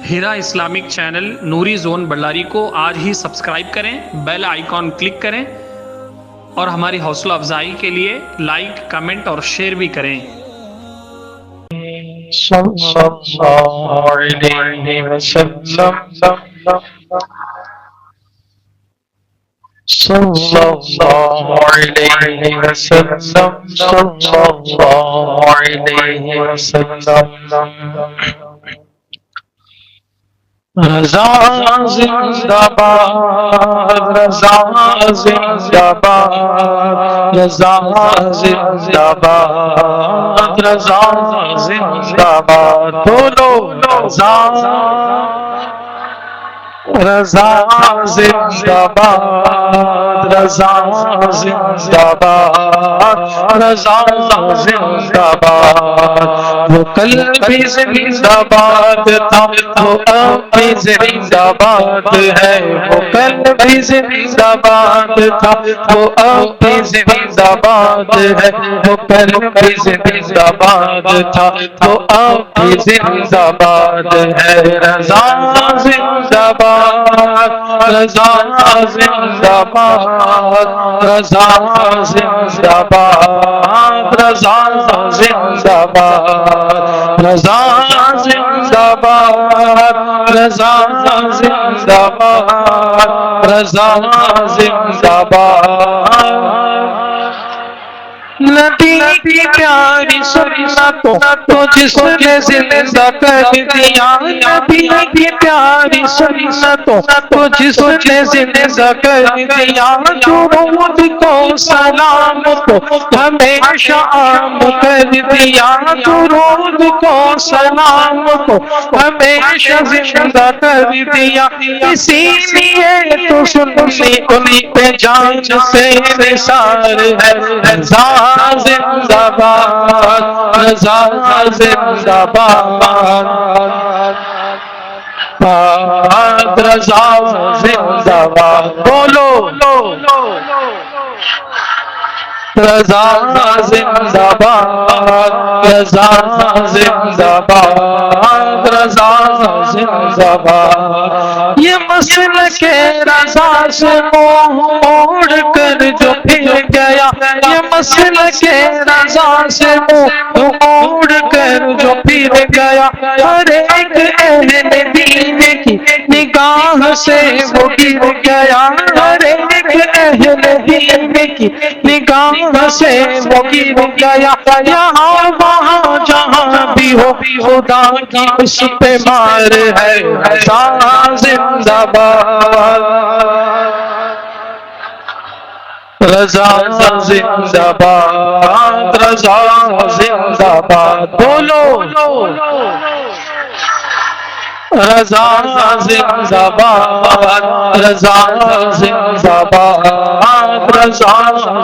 ہیرا Islamic channel نوری zone بಳ್ಳاری کو آج ہی سبسکرائب کریں، بیل آئیکن کلک کریں اور ہماری حوصلہ افزائی کے لیے لائک، کمنٹ اور شیئر بھی کریں۔ صلی اللہ علیہ وسلم صلی اللہ علیہ وسلم صلی اللہ علیہ وسلم رضا زندہ باد، رضا زندہ باد، رضا زندہ باد، رضا زندہ باد، بولو رضا رضا زندہ باد، رضا زندہ باد، رضا زندہ باد۔ وہ کل بھی زندہ باد تھا، وہ اب بھی زندہ باد ہے، وہ کل بھی زندہ باد تھا، وہ اب بھی زندہ باد ہے، وہ کل بھی زندہ باد تھا، وہ اب بھی زندہ باد ہے۔ رضا زندہ باد، رضا زندہ باد، رضا زندہ باد، رضا زندہ باد، رضا زندہ باد، رضا زندہ باد، رضا زندہ باد۔ نبی کی پیاری سنتوں کو جس نے زندہ کر دیا، نبی کی پیاری سنتوں کو جس نے زندہ کر دیا، درود کو سلام کو ہمیشہ عام کر دیا، درود کو سلام کو ہمیشہ زندہ کر دیا۔ اسی لیے تو سنی ان پہ جان سے نثار ہے۔ رضا زندہ باد، رضا زندہ باد، رضا زندہ باد، بولو رضا زندہ باد، رضا زندہ باد، رضا زندہ باد۔ یہ مسلک رضا سے منہ موڑ کر جو پھر گیا، یہ مسلک رضا سے منہ موڑ کر جو پھر گیا، ہر ایک اہل دین کی نگاہ سے وہ گر گیا، ہر ایک اہل دین کی نگاہ سے وہ گر گیا۔ یہاں وہاں جہاں بھی ہو خدا کی اس پہ مار ہے۔ رضا زندہ باد، رضا زندہ باد، رضا زندہ باد، بولو رضا زندہ باد، رضا زندہ باد، رضا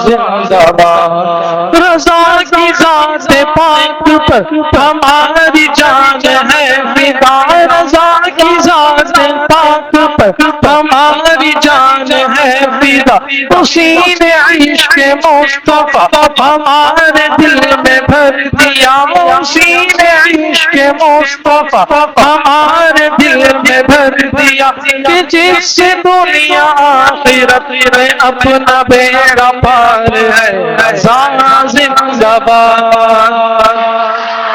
زندہ باد۔ رضا کی ذات پاک پر ہماری جان ہے فدا، رضا کی ذات پاک پر ہماری جان ہے فدا۔ اسی نے عشق مصطفیٰ ہمارے دل میں بھر دیا، اسی نے عشق مصطفیٰ ہمارے دل میں بھر دیا، کہ جس سے دنیا آخرت میں اپنا بیڑا پار ہے۔ رضا زندہ باد،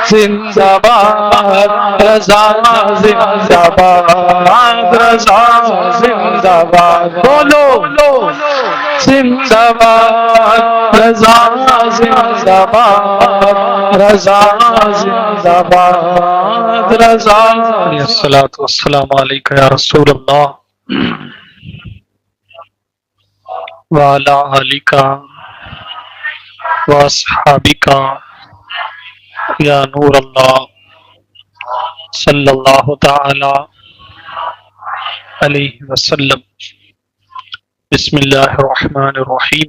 زندہ باد، رضا زندہ باد، رضا زندہ باد، بولو زندہ باد، رضا زندہ باد، رضا زندہ باد، رضا۔ الصلاۃ والسلام علیک یا رسول اللہ وعلی آلک واصحابک یا نور اللہ صلی اللہ تعالی علیہ وسلم۔ بسم اللہ الرحمن الرحیم۔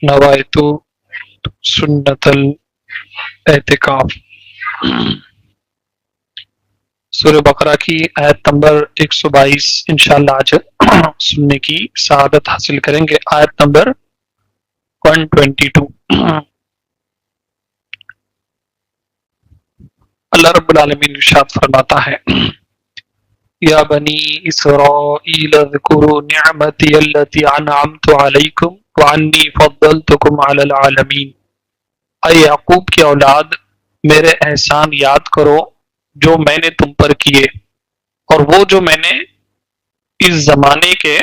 نوایت سنت الاعتکاف۔ سورہ بقرہ کی آیت نمبر 122 انشاءاللہ آج سننے کی سعادت حاصل کریں گے۔ آیت نمبر 122۔ اللہ رب العالمین ارشاد فرماتا ہے یا بنی اسرائیل اذکروا نعمتی التی انعمت علیکم وانی فضلتکم علی العالمین، اے یعقوب کی اولاد میرے احسان یاد کرو جو میں نے تم پر کیے، اور وہ جو میں نے اس زمانے کے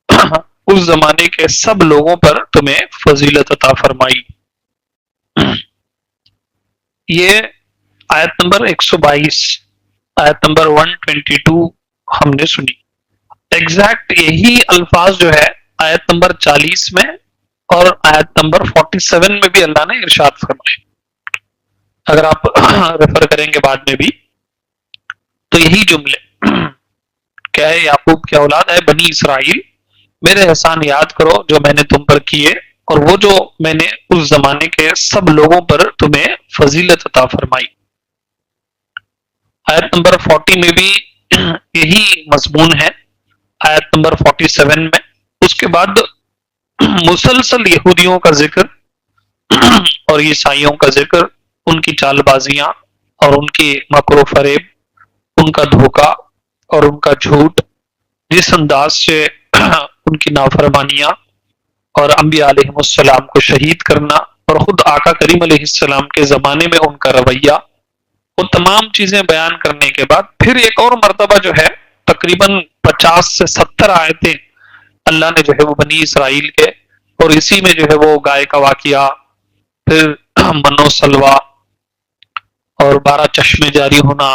اس زمانے کے سب لوگوں پر تمہیں فضیلت عطا فرمائی۔ یہ آیت نمبر 122، آیت نمبر 122 ہم نے سنی۔ ایگزیکٹ یہی الفاظ جو ہے آیت نمبر 40 میں اور آیت نمبر 47 میں بھی اللہ نے ارشاد فرمائے، اگر آپ ریفر کریں گے بعد میں بھی تو یہی جملے کہ اے یعقوب کے اولاد، اے بنی اسرائیل میرے احسان یاد کرو جو میں نے تم پر کیے، اور وہ جو میں نے اس زمانے کے سب لوگوں پر تمہیں فضیلت عطا فرمائی۔ آیت نمبر 40 میں بھی یہی مضمون ہے، آیت نمبر 47 میں۔ اس کے بعد مسلسل یہودیوں کا ذکر اور عیسائیوں کا ذکر، ان کی چال بازیاں اور ان کی مکر و فریب، ان کا دھوکہ اور ان کا جھوٹ، جس انداز سے ان کی نافرمانیاں اور انبیاء علیہ السلام کو شہید کرنا، اور خود آقا کریم علیہ السلام کے زمانے میں ان کا رویہ، وہ تمام چیزیں بیان کرنے کے بعد پھر ایک اور مرتبہ جو ہے تقریباً 50 سے 70 آیتیں اللہ نے جو ہے وہ بنی اسرائیل کے، اور اسی میں جو ہے وہ گائے کا واقعہ، پھر منو سلوا اور 12 چشمے جاری ہونا،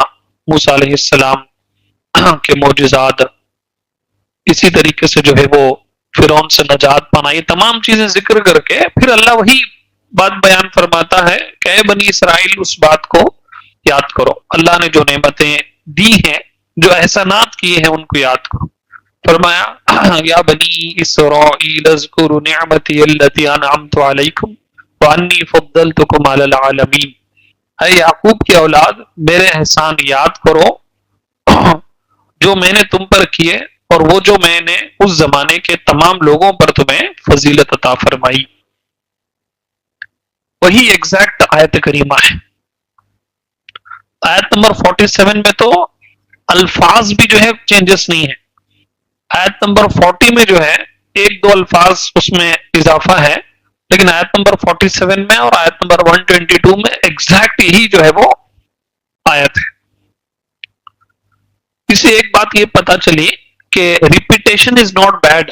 موسیٰ علیہ السلام کے معجزات، اسی طریقے سے جو ہے وہ فرعون سے نجات پانا، یہ تمام چیزیں ذکر کر کے پھر اللہ وہی بات بیان فرماتا ہے کہ اے بنی اسرائیل اس بات کو یاد کرو، اللہ نے جو نعمتیں دی ہیں، جو احسانات کیے ہیں، ان کو یاد کرو۔ فرمایا یا بنی اسرائیل اذکروا نعمتی التی انعمت علیکم وانی فضلتکم علی العالمین، اے یعقوب کی اولاد میرے احسان یاد کرو جو میں نے تم پر کیے، اور وہ جو میں نے اس زمانے کے تمام لوگوں پر تمہیں فضیلت عطا فرمائی۔ وہی ایگزیکٹ آیت کریمہ ہے۔ آیت نمبر 47 میں تو الفاظ بھی جو ہے چینجز نہیں ہے، آیت نمبر 40 میں جو ہے ایک دو الفاظ اس میں اضافہ ہے، لیکن آیت نمبر 47 میں اور آیت نمبر 122 میں ایگزیکٹ یہی جو ہے وہ آیت ہے۔ اس سے ایک بات یہ پتا چلی کہ ریپیٹیشن از ناٹ بیڈ،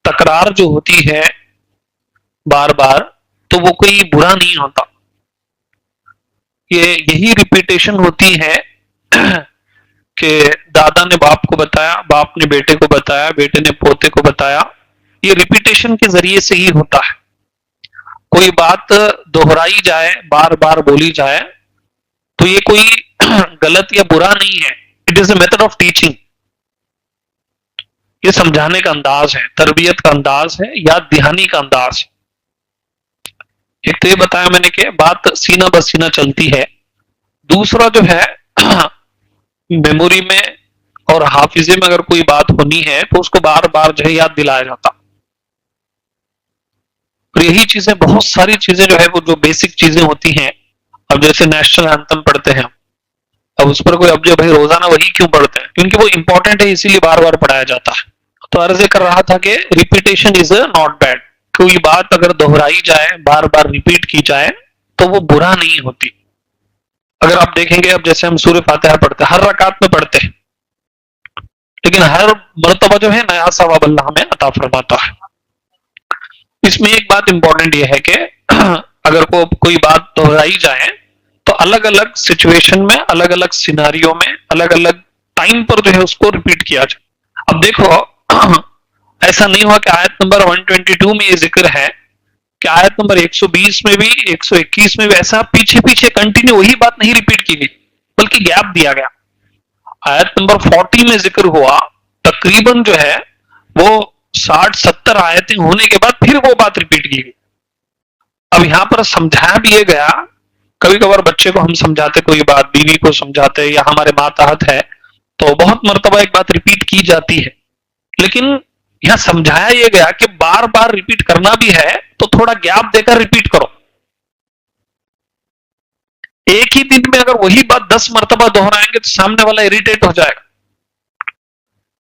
تکرار جو ہوتی ہے بار بار تو وہ کوئی برا نہیں ہوتا، یہی ریپیٹیشن ہوتی ہے کہ دادا نے باپ کو بتایا، باپ نے بیٹے کو بتایا، بیٹے نے پوتے کو بتایا، یہ ریپیٹیشن کے ذریعے سے ہی ہوتا ہے۔ کوئی بات دہرائی جائے، بار بار بولی جائے تو یہ کوئی غلط یا برا نہیں ہے، it is a method of teaching, یہ سمجھانے کا انداز ہے، تربیت کا انداز ہے، یاد دہانی کا انداز ہے۔ ایک تو یہ بتایا میں نے کہ بات سینہ بسینہ چلتی ہے، دوسرا جو ہے میموری میں اور حافظے میں اگر کوئی بات ہونی ہے تو اس کو بار بار جو ہے یاد دلایا جاتا، اور یہی چیزیں بہت ساری چیزیں جو ہے وہ جو بیسک چیزیں ہوتی ہیں، اب جیسے نیشنل اینتھم پڑھتے ہیں، اب اس پر کوئی اب جو بھائی روزانہ وہی کیوں پڑھتے ہیں؟ کیونکہ وہ امپورٹنٹ ہے، اسی لیے بار بار پڑھایا جاتا ہے۔ تو عرض کر رہا تھا کہ ریپیٹیشن از ناٹ بیڈ، کوئی بات اگر دہرائی جائے، بار بار ریپیٹ کی جائے تو وہ برا نہیں ہوتی۔ اگر آپ دیکھیں گے اب جیسے ہم سورہ فاتحہ پڑھتے ہیں، ہر رکعت میں پڑھتے ہیں، لیکن ہر مرتبہ جو ہے نیا ثواب اللہ ہمیں عطا فرماتا ہے۔ اس میں ایک بات امپورٹنٹ یہ ہے کہ اگر کوئی بات دہرائی جائے تو الگ الگ سچویشن میں، الگ الگ سیناریو میں، الگ الگ ٹائم پر جو ہے اس کو ریپیٹ کیا جائے۔ اب دیکھو ایسا نہیں ہوا کہ آیت نمبر 122 میں یہ ذکر ہے کہ آیت نمبر 120 میں بھی 121 میں بھی ایسا پیچھے پیچھے کنٹینیو وہی بات نہیں ریپیٹ کی گئی، بلکہ گیپ دیا گیا۔ آیت نمبر 40 میں ذکر ہوا، تقریباً جو ہے وہ 60-70 آیتیں ہونے کے بعد پھر وہ بات ریپیٹ کی گئی۔ اب یہاں پر سمجھایا بھی یہ گیا، کبھی کبھار بچے کو ہم سمجھاتے کوئی بات، بیوی کو سمجھاتے یا ہمارے ماتحت ہے تو بہت مرتبہ ایک بات ریپیٹ کی جاتی ہے، لیکن یہاں سمجھایا یہ گیا کہ بار بار ریپیٹ کرنا بھی ہے تو تھوڑا گیپ دے کر ریپیٹ کرو۔ ایک ہی دن میں اگر وہی بات 10 مرتبہ دہرائیں گے تو سامنے والا اریٹیٹ ہو جائے گا.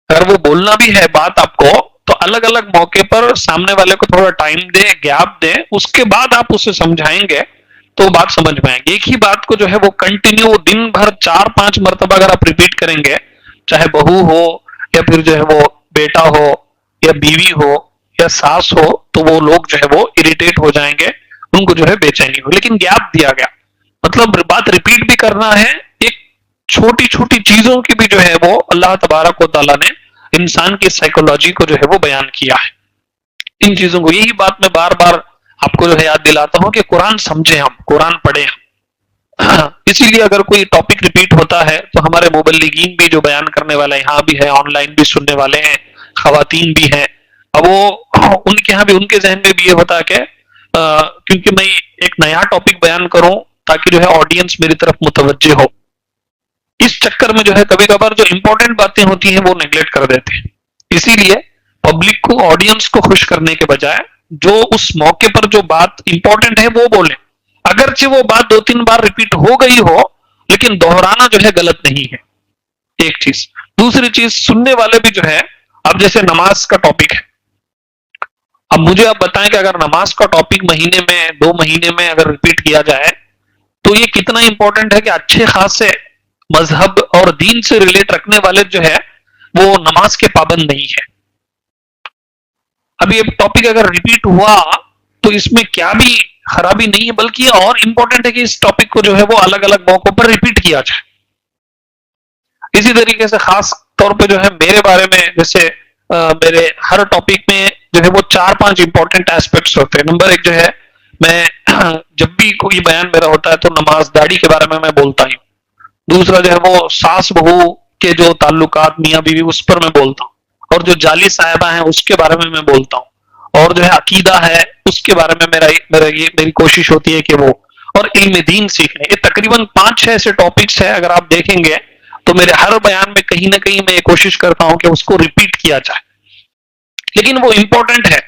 اگر وہ بولنا بھی ہے بات آپ کو تو الگ الگ موقع پر سامنے والے کو تھوڑا ٹائم دیں, گیپ دیں, اس کے بعد آپ اسے سمجھائیں گے تو بات سمجھ میں آئے گی. ایک ہی بات کو جو ہے وہ کنٹینیو دن بھر 4-5 مرتبہ اگر آپ ریپیٹ کریں گے, چاہے بہو ہو یا پھر جو ہے وہ بیٹا ہو یا بیوی ہو یا ساس ہو, تو وہ لوگ جو ہے وہ اریٹیٹ ہو جائیں گے, ان کو جو ہے بے چینی ہو. لیکن گیپ دیا گیا مطلب بات ریپیٹ بھی کرنا ہے. ایک چھوٹی چھوٹی چیزوں کی بھی جو ہے وہ اللہ تبارک و تعالیٰ نے انسان کی سائیکولوجی کو جو ہے وہ بیان کیا ہے. ان چیزوں کو, یہی بات میں بار بار آپ کو جو ہے یاد دلاتا ہوں کہ قرآن سمجھیں, ہم قرآن پڑھیں ہم. اسی لیے اگر کوئی ٹاپک ریپیٹ ہوتا ہے تو ہمارے مبلغین بھی جو بیان کرنے والے یہاں بھی ہے, آن لائن بھی سننے والے ہیں, خواتین بھی ہیں, اب وہ ان کے یہاں بھی ان کے ذہن میں بھی یہ ہوتا کہ کیونکہ میں ایک نیا ٹاپک بیان کروں تاکہ جو ہے آڈینس میری طرف متوجہ ہو, اس چکر میں جو ہے کبھی کبھار جو امپورٹنٹ باتیں ہوتی ہیں وہ نیگلیکٹ کر دیتے ہیں. اسی لیے پبلک کو, آڈینس کو خوش کرنے کے بجائے جو اس موقع پر جو بات امپورٹنٹ ہے وہ بولیں, اگرچہ وہ بات 2-3 بار ریپیٹ ہو گئی ہو لیکن دہرانا جو ہے غلط نہیں ہے. ایک چیز. دوسری چیز, سننے والے بھی جو ہے, اب جیسے نماز کا ٹاپک ہے, اب مجھے آپ بتائیں کہ اگر نماز کا ٹاپک مہینے میں 2 مہینے میں اگر ریپیٹ کیا جائے تو یہ کتنا امپورٹنٹ ہے کہ اچھے خاصے مذہب اور دین سے ریلیٹ رکھنے والے جو ہے وہ نماز کے پابند نہیں ہے. اب یہ ٹاپک اگر ریپیٹ ہوا تو اس میں کیا بھی خرابی نہیں ہے, بلکہ یہ اور امپورٹنٹ ہے کہ اس ٹاپک کو جو ہے وہ الگ الگ موقعوں پر ریپیٹ کیا جائے. اسی طریقے سے خاص طور پہ جو ہے میرے بارے میں, جیسے میرے ہر ٹاپک میں جو ہے وہ 4-5 امپورٹنٹ ایسپیکٹس ہوتے ہیں. نمبر 1 جو ہے, میں جب بھی کوئی بیان میرا ہوتا ہے تو نماز داڑھی کے بارے میں بولتا ہوں. دوسرا جو ہے وہ ساس بہو کے جو تعلقات میاں بیوی اس پر میں بولتا ہوں, اور جو جعلی صاحبہ ہیں اس کے بارے میں بولتا ہوں, اور جو ہے عقیدہ ہے اس کے بارے میں میری کوشش ہوتی ہے کہ وہ, اور علم دین سیکھنے. یہ تقریباً 5-6 ایسے ٹاپکس ہیں, اگر آپ دیکھیں گے تو میرے ہر بیان میں کہیں نہ کہیں میں یہ کوشش کرتا ہوں کہ اس کو ریپیٹ کیا جائے, لیکن وہ امپورٹنٹ ہے.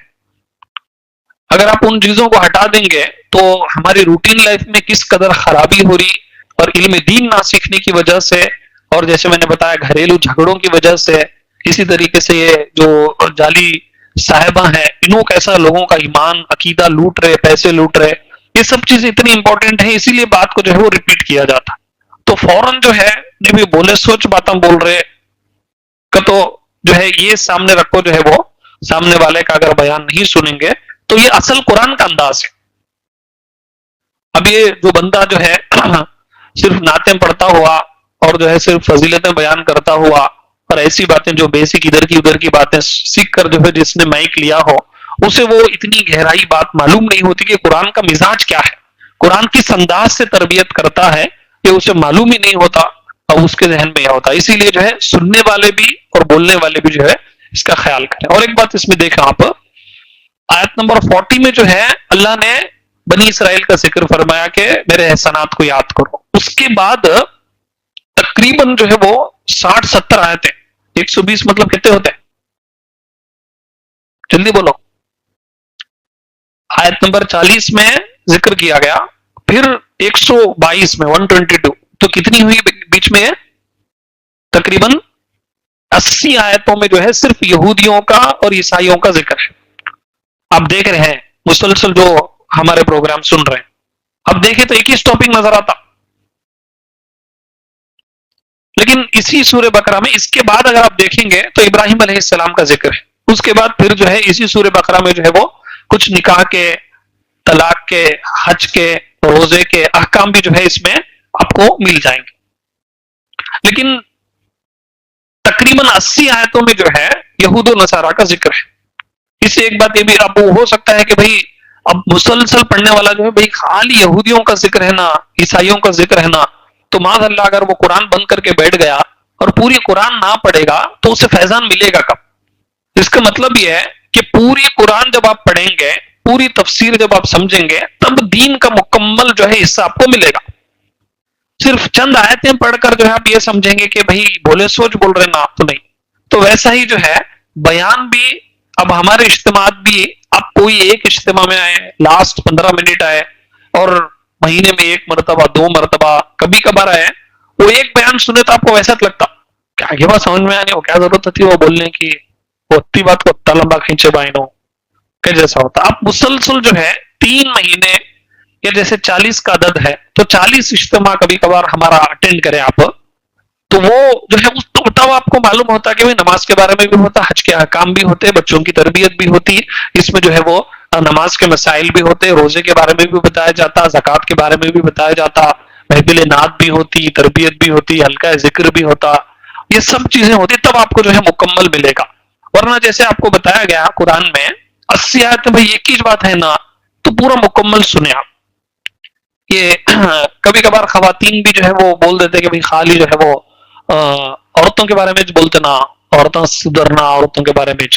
اگر آپ ان چیزوں کو ہٹا دیں گے تو ہماری روٹین لائف میں کس قدر خرابی ہو رہی, اور علم دین نہ سیکھنے کی وجہ سے, اور جیسے میں نے بتایا گھریلو جھگڑوں کی وجہ سے, اسی طریقے سے یہ جو جعلی صاحبہ ہیں انہوں کیسا لوگوں کا ایمان عقیدہ لوٹ رہے, پیسے لوٹ رہے, یہ سب چیزیں اتنی امپورٹنٹ ہیں, اسی لیے بات کو جو ہے وہ ریپیٹ کیا جاتا. تو فوراً جو ہے نہیں بھی بولے سوچ باتیں بول رہے کا تو جو ہے یہ سامنے رکھو, جو ہے وہ سامنے والے کا اگر بیان نہیں سنیں گے تو یہ اصل قرآن کا انداز ہے. اب یہ جو بندہ جو ہے صرف نعتیں پڑھتا ہوا اور جو ہے صرف فضیلتیں بیان کرتا ہوا اور ایسی باتیں جو بیسک ادھر کی ادھر کی باتیں سیکھ کر جو ہے جس نے مائک لیا ہو, اسے وہ اتنی گہرائی بات معلوم نہیں ہوتی کہ قرآن کا مزاج کیا ہے, قرآن کس انداز سے تربیت کرتا ہے, یہ اسے معلوم ہی نہیں ہوتا اور اس کے ذہن میں یہ ہوتا. اسی لیے جو ہے سننے والے بھی اور بولنے والے بھی جو ہے اس کا خیال کریں. اور ایک بات اس میں دیکھیں آپ, آیت نمبر 40 میں جو ہے اللہ نے بنی اسرائیل کا ذکر فرمایا کہ میرے احسانات کو یاد کرو. اس کے بعد تقریباً جو ہے وہ 60-70 آیتیں, 120 مطلب کتنے ہوتے ہیں, جلدی بولو. آیت نمبر 40 میں ذکر کیا گیا, پھر 122 میں 122, تو کتنی ہوئی بیچ میں, تقریباً 80 آیتوں میں جو ہے صرف یہودیوں کا اور عیسائیوں کا ذکر ہے. آپ دیکھ رہے ہیں مسلسل جو ہمارے پروگرام سن رہے ہیں, اب دیکھیں تو ایک ہی ٹاپک نظر آتا, لیکن اسی سورہ بقرہ میں اس کے بعد اگر آپ دیکھیں گے تو ابراہیم علیہ السلام کا ذکر ہے. اس کے بعد پھر جو ہے اسی سورہ بقرہ میں جو ہے وہ کچھ نکاح کے, طلاق کے, حج کے, روزے کے احکام بھی جو ہے اس میں آپ کو مل جائیں گے. لیکن تقریباً 80 آیتوں میں جو ہے یہود و نصارہ کا ذکر ہے. اس سے ایک بات یہ بھی اب ہو سکتا ہے کہ بھئی اب مسلسل پڑھنے والا جو ہے بھئی خالی یہودیوں کا ذکر ہے نا, عیسائیوں کا ذکر ہے نا, تو معاذ اللہ اگر وہ قرآن بند کر کے بیٹھ گیا اور پوری قرآن نہ پڑھے گا تو اسے فیضان ملے گا کب؟ اس کا مطلب یہ ہے کہ پوری قرآن جب آپ پڑھیں گے, پوری تفسیر جب آپ سمجھیں گے, تب دین کا مکمل جو ہے حصہ آپ کو ملے گا. صرف چند آیتیں پڑھ کر جو ہے آپ یہ سمجھیں گے کہ بھئی بولے سوچ بول رہے نا, تو نہیں. تو ویسا ہی جو ہے بیان بھی, اب ہمارے اجتماعات بھی, اب کوئی ایک اجتماع میں آئے, لاسٹ 15 منٹ آئے اور مہینے میں 1 مرتبہ 2 مرتبہ کبھی کبھار ہے وہ ایک بیان سنے تو آپ کو ویسا لگتا کہ آگے بات سمجھ میں آنے وہ کیا ضرورت تھی وہ بولنے کی، وہ اتنی بات کو اتنا لمبا کھینچے بائنو کہ جیسا ہوتا. آپ مسلسل جو ہے 3 مہینے یا جیسے 40 کا عدد ہے تو 40 اجتماع کبھی کبھار ہمارا اٹینڈ کریں آپ، تو وہ جو ہے اس تو بتاؤ آپ کو معلوم ہوتا کہ نماز کے بارے میں بھی ہوتا، حج کے احکام بھی ہوتے، بچوں کی تربیت بھی ہوتی، اس میں جو ہے وہ نماز کے مسائل بھی ہوتے، روزے کے بارے میں بھی بتایا جاتا، زکوٰۃ کے بارے میں بھی بتایا جاتا، محفل نعت بھی ہوتی، تربیت بھی ہوتی، ہلکا ذکر بھی ہوتا، یہ سب چیزیں ہوتی، تب آپ کو جو ہے مکمل ملے گا. ورنہ جیسے آپ کو بتایا گیا قرآن میں 80 آیت میں ایک ہی بات ہے نا، تو پورا مکمل سنیں آپ. یہ کبھی کبھار خواتین بھی جو ہے وہ بول دیتے کہ خالی جو ہے وہ عورتوں کے بارے میں بولتے نا، عورتوں سدھرنا، عورتوں کے بارے میں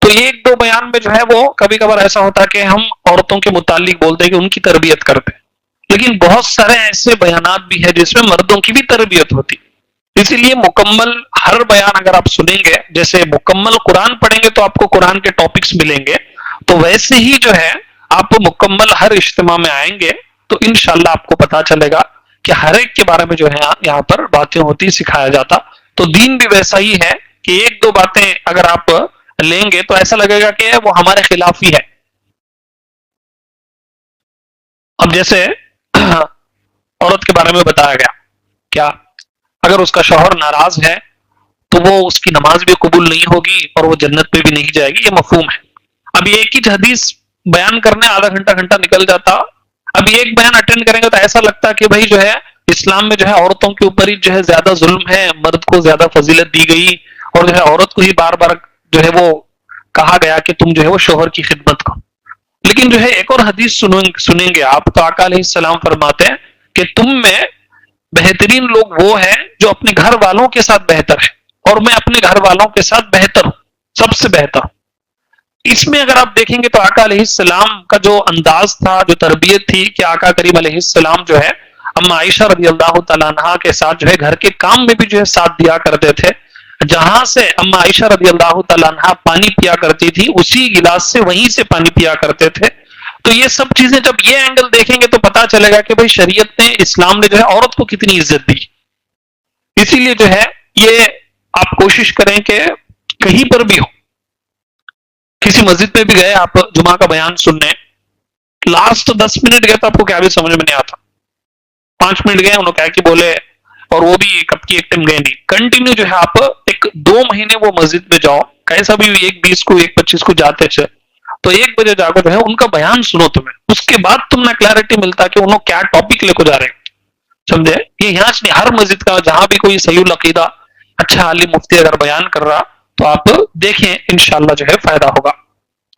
تو 1-2 بیان میں جو ہے وہ کبھی کبھار ایسا ہوتا ہے کہ ہم عورتوں کے متعلق بولتے ہیں کہ ان کی تربیت کرتے، لیکن بہت سارے ایسے بیانات بھی ہیں جس میں مردوں کی بھی تربیت ہوتی. اسی لیے مکمل ہر بیان اگر آپ سنیں گے، جیسے مکمل قرآن پڑھیں گے تو آپ کو قرآن کے ٹاپکس ملیں گے، تو ویسے ہی جو ہے آپ مکمل ہر اجتماع میں آئیں گے تو انشاءاللہ آپ کو پتا چلے گا کہ ہر ایک کے بارے میں جو ہے یہاں پر باتیں ہوتی، سکھایا جاتا. تو دین بھی ویسا ہی ہے کہ 1-2 باتیں اگر آپ لیں گے تو ایسا لگے گا کہ وہ ہمارے خلاف ہی ہے. اب جیسے عورت کے بارے میں بتایا گیا، کیا اگر اس کا شوہر ناراض ہے تو وہ اس کی نماز بھی قبول نہیں ہوگی اور وہ جنت میں بھی نہیں جائے گی، یہ مفہوم ہے. اب ایک ہی حدیث بیان کرنے آدھا گھنٹہ نکل جاتا. اب ایک بیان اٹینڈ کریں گے تو ایسا لگتا کہ بھائی جو ہے اسلام میں جو ہے عورتوں کے اوپر ہی جو ہے زیادہ ظلم ہے، مرد کو زیادہ فضیلت دی گئی، اور جو ہے عورت کو ہی بار بار جو ہے وہ کہا گیا کہ تم جو ہے وہ شوہر کی خدمت کرو. لیکن جو ہے ایک اور حدیث سنیں گے آپ تو آقا علیہ السلام فرماتے ہیں کہ تم میں بہترین لوگ وہ ہیں جو اپنے گھر والوں کے ساتھ بہتر ہے، اور میں اپنے گھر والوں کے ساتھ بہتر ہوں، سب سے بہتر ہوں. اس میں اگر آپ دیکھیں گے تو آقا علیہ السلام کا جو انداز تھا، جو تربیت تھی، کہ آقا کریم علیہ السلام جو ہے اما عائشہ رضی اللہ تعالیٰ عنہا کے ساتھ جو ہے گھر کے کام میں بھی جو ہے ساتھ دیا کرتے تھے. جہاں سے اما عائشہ رضی اللہ تعالیٰ عنہا پانی پیا کرتی تھی اسی گلاس سے وہیں سے پانی پیا کرتے تھے. تو یہ سب چیزیں جب یہ اینگل دیکھیں گے تو پتا چلے گا کہ بھائی شریعت نے، اسلام نے جو ہے عورت کو کتنی عزت دی. اسی لیے جو ہے یہ آپ کوشش کریں کہ کہیں پر بھی ہو، کسی مسجد میں بھی گئے آپ جمعہ کا بیان سننے، لاسٹ 10 منٹ گئے تو آپ کو کیا بھی سمجھ میں نہیں آتا. 5 منٹ گئے انہوں کہا کہ بولے، اور وہ بھی کب کی ایک ٹائم گئے نہیں. کنٹینیو جو ہے آپ 1-2 مہینے وہ مسجد میں جاؤ، کیسا بھی 1:20 کو 1:25 کو جاتے تھے تو 1 بجے جا کر جو ہے ان کا بیان سنو تمہیں، اس کے بعد تم نے کلیئرٹی ملتا کہ انہوں کیا ٹاپک لے کو جا رہے ہیں. سمجھے؟ یہ یہاں سے ہر مسجد کا جہاں بھی کوئی صحیح العقیدہ اچھا عالم مفتی اگر بیان کر رہا تو آپ دیکھیں، انشاءاللہ جو ہے فائدہ ہوگا.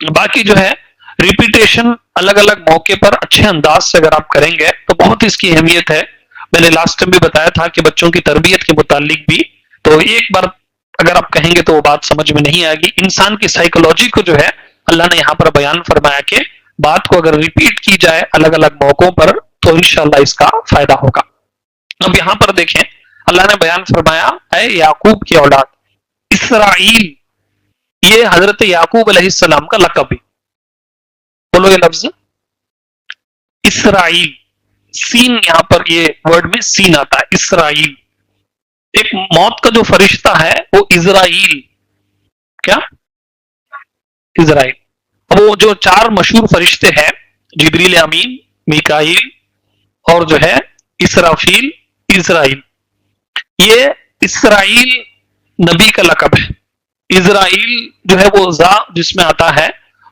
باقی جو ہے ریپیٹیشن الگ الگ موقع پر اچھے انداز سے اگر آپ کریں گے تو بہت اس کی اہمیت ہے. میں نے لاسٹ ٹائم بھی بتایا تھا کہ بچوں کی تربیت کے متعلق بھی تو ایک بار اگر آپ کہیں گے تو وہ بات سمجھ میں نہیں آئے گی. انسان کی سائیکولوجی کو جو ہے اللہ نے یہاں پر بیان فرمایا کہ بات کو اگر ریپیٹ کی جائے الگ الگ موقعوں پر تو انشاءاللہ اس کا فائدہ ہوگا. اب یہاں پر دیکھیں اللہ نے بیان فرمایا اے یعقوب کی اولاد. اسرائیل یہ حضرت یعقوب علیہ السلام کا لقب ہے. بولو یہ لفظ اسرائیل، سین یہاں پر یہ ورڈ میں سین آتا ہے. اسرائیل ایک موت کا جو فرشتہ ہے وہ اسرائیل، کیا اسرائیل. وہ جو 4 مشہور فرشتے ہیں جبریل امین، میکائیل اور جو ہے اسرافیل، اسرائیل. یہ اسرائیل نبی کا لقب ہے. اسرائیل جو ہے وہ زا جس میں آتا ہے